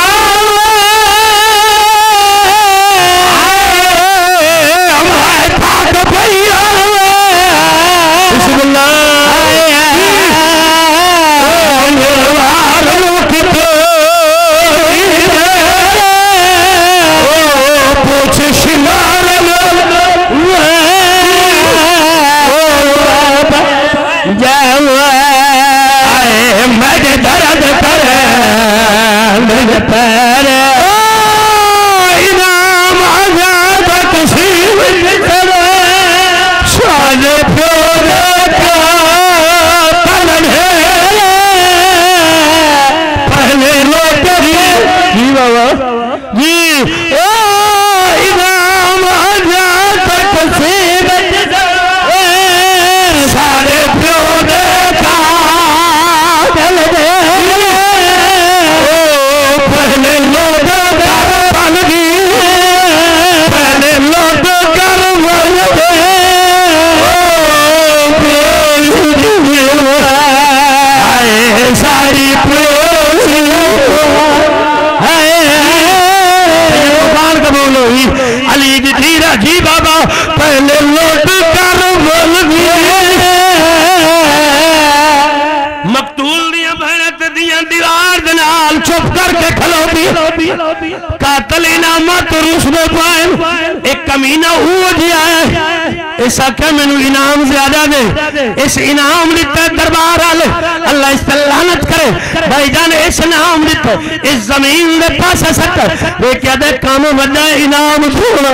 इस आख्या मैनू इनाम ज्यादा दे इस इनाम दिता दरबार वाले अल्लाह इस पर लानत करे भाईजान इस इनाम दिता इस जमीन दे पास सट वे क्या दे काम वड्डा इनाम छोड़ा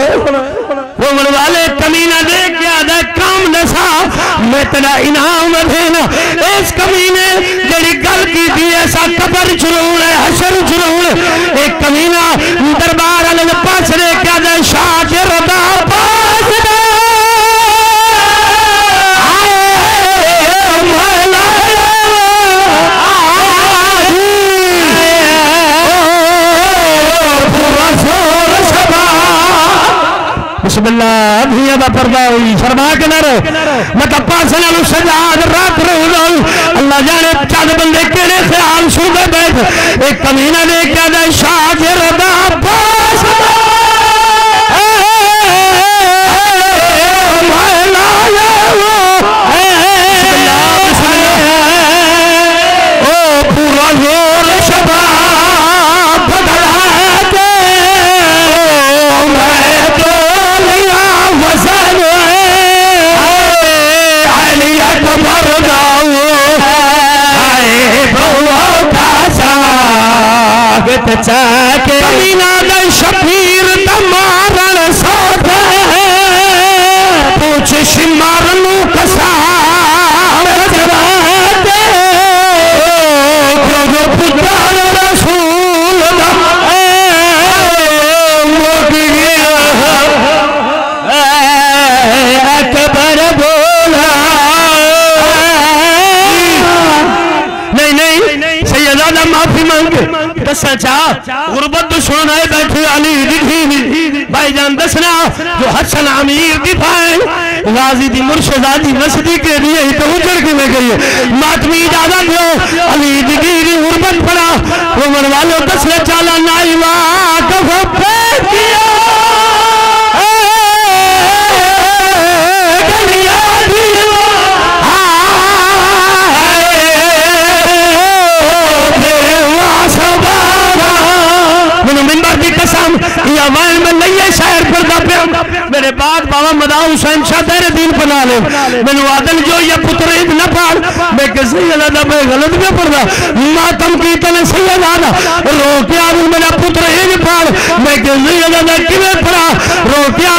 रोमन वाले कमीना दे क्या दे काम दसा मैं तेरा इनाम देना इस कमीने जेड़ी गल की थी ऐसा कबर चुरूण है हशर चुरूण एक कमीना दरबार वाले दे पास रे क्या दे शाकिर दा पास दे बिस्मिल्लाह भिया दा पर्दा हुई फरमा के नर मैं कप्पा से नाल सजाद रात रोज अल्लाह जाने चंद बंदे केड़े ख्याल सुनदे बैठ एक कमीना ने क्या दे शाकिर दा पास कमीना दे शबीर तमारण साथ पूछ शिमार नू कसा पुत्र रसूल अकबर बोला नहीं सैयदा माफी मांग दसा गुरबत दुश्मन आए बैठे अली दिखी भाईजान दसना जो हसन अमीर दी फाइल गाजी दी मुर्शदादी मस्जिद के लिए ही तो उजड़ के में गई मातमी इजाजत दो अली दिखी गुरबत पड़ा रोमन वालों दसना चाला नाइवा कफो फेंक दिया मेरे बाद बाबा मदा हुसैन शाह तेरे दीन पना ले मैनू आदल जो या पुत्र ईद न पाड़ मैं किसी अल्लाह मैं गलत में पढ़दा मातम की तने सैयद आदा रो के आ मेरा पुत्र ईद पाड़ मैं किसी अल्लाह किवें पढ़ा रो के आ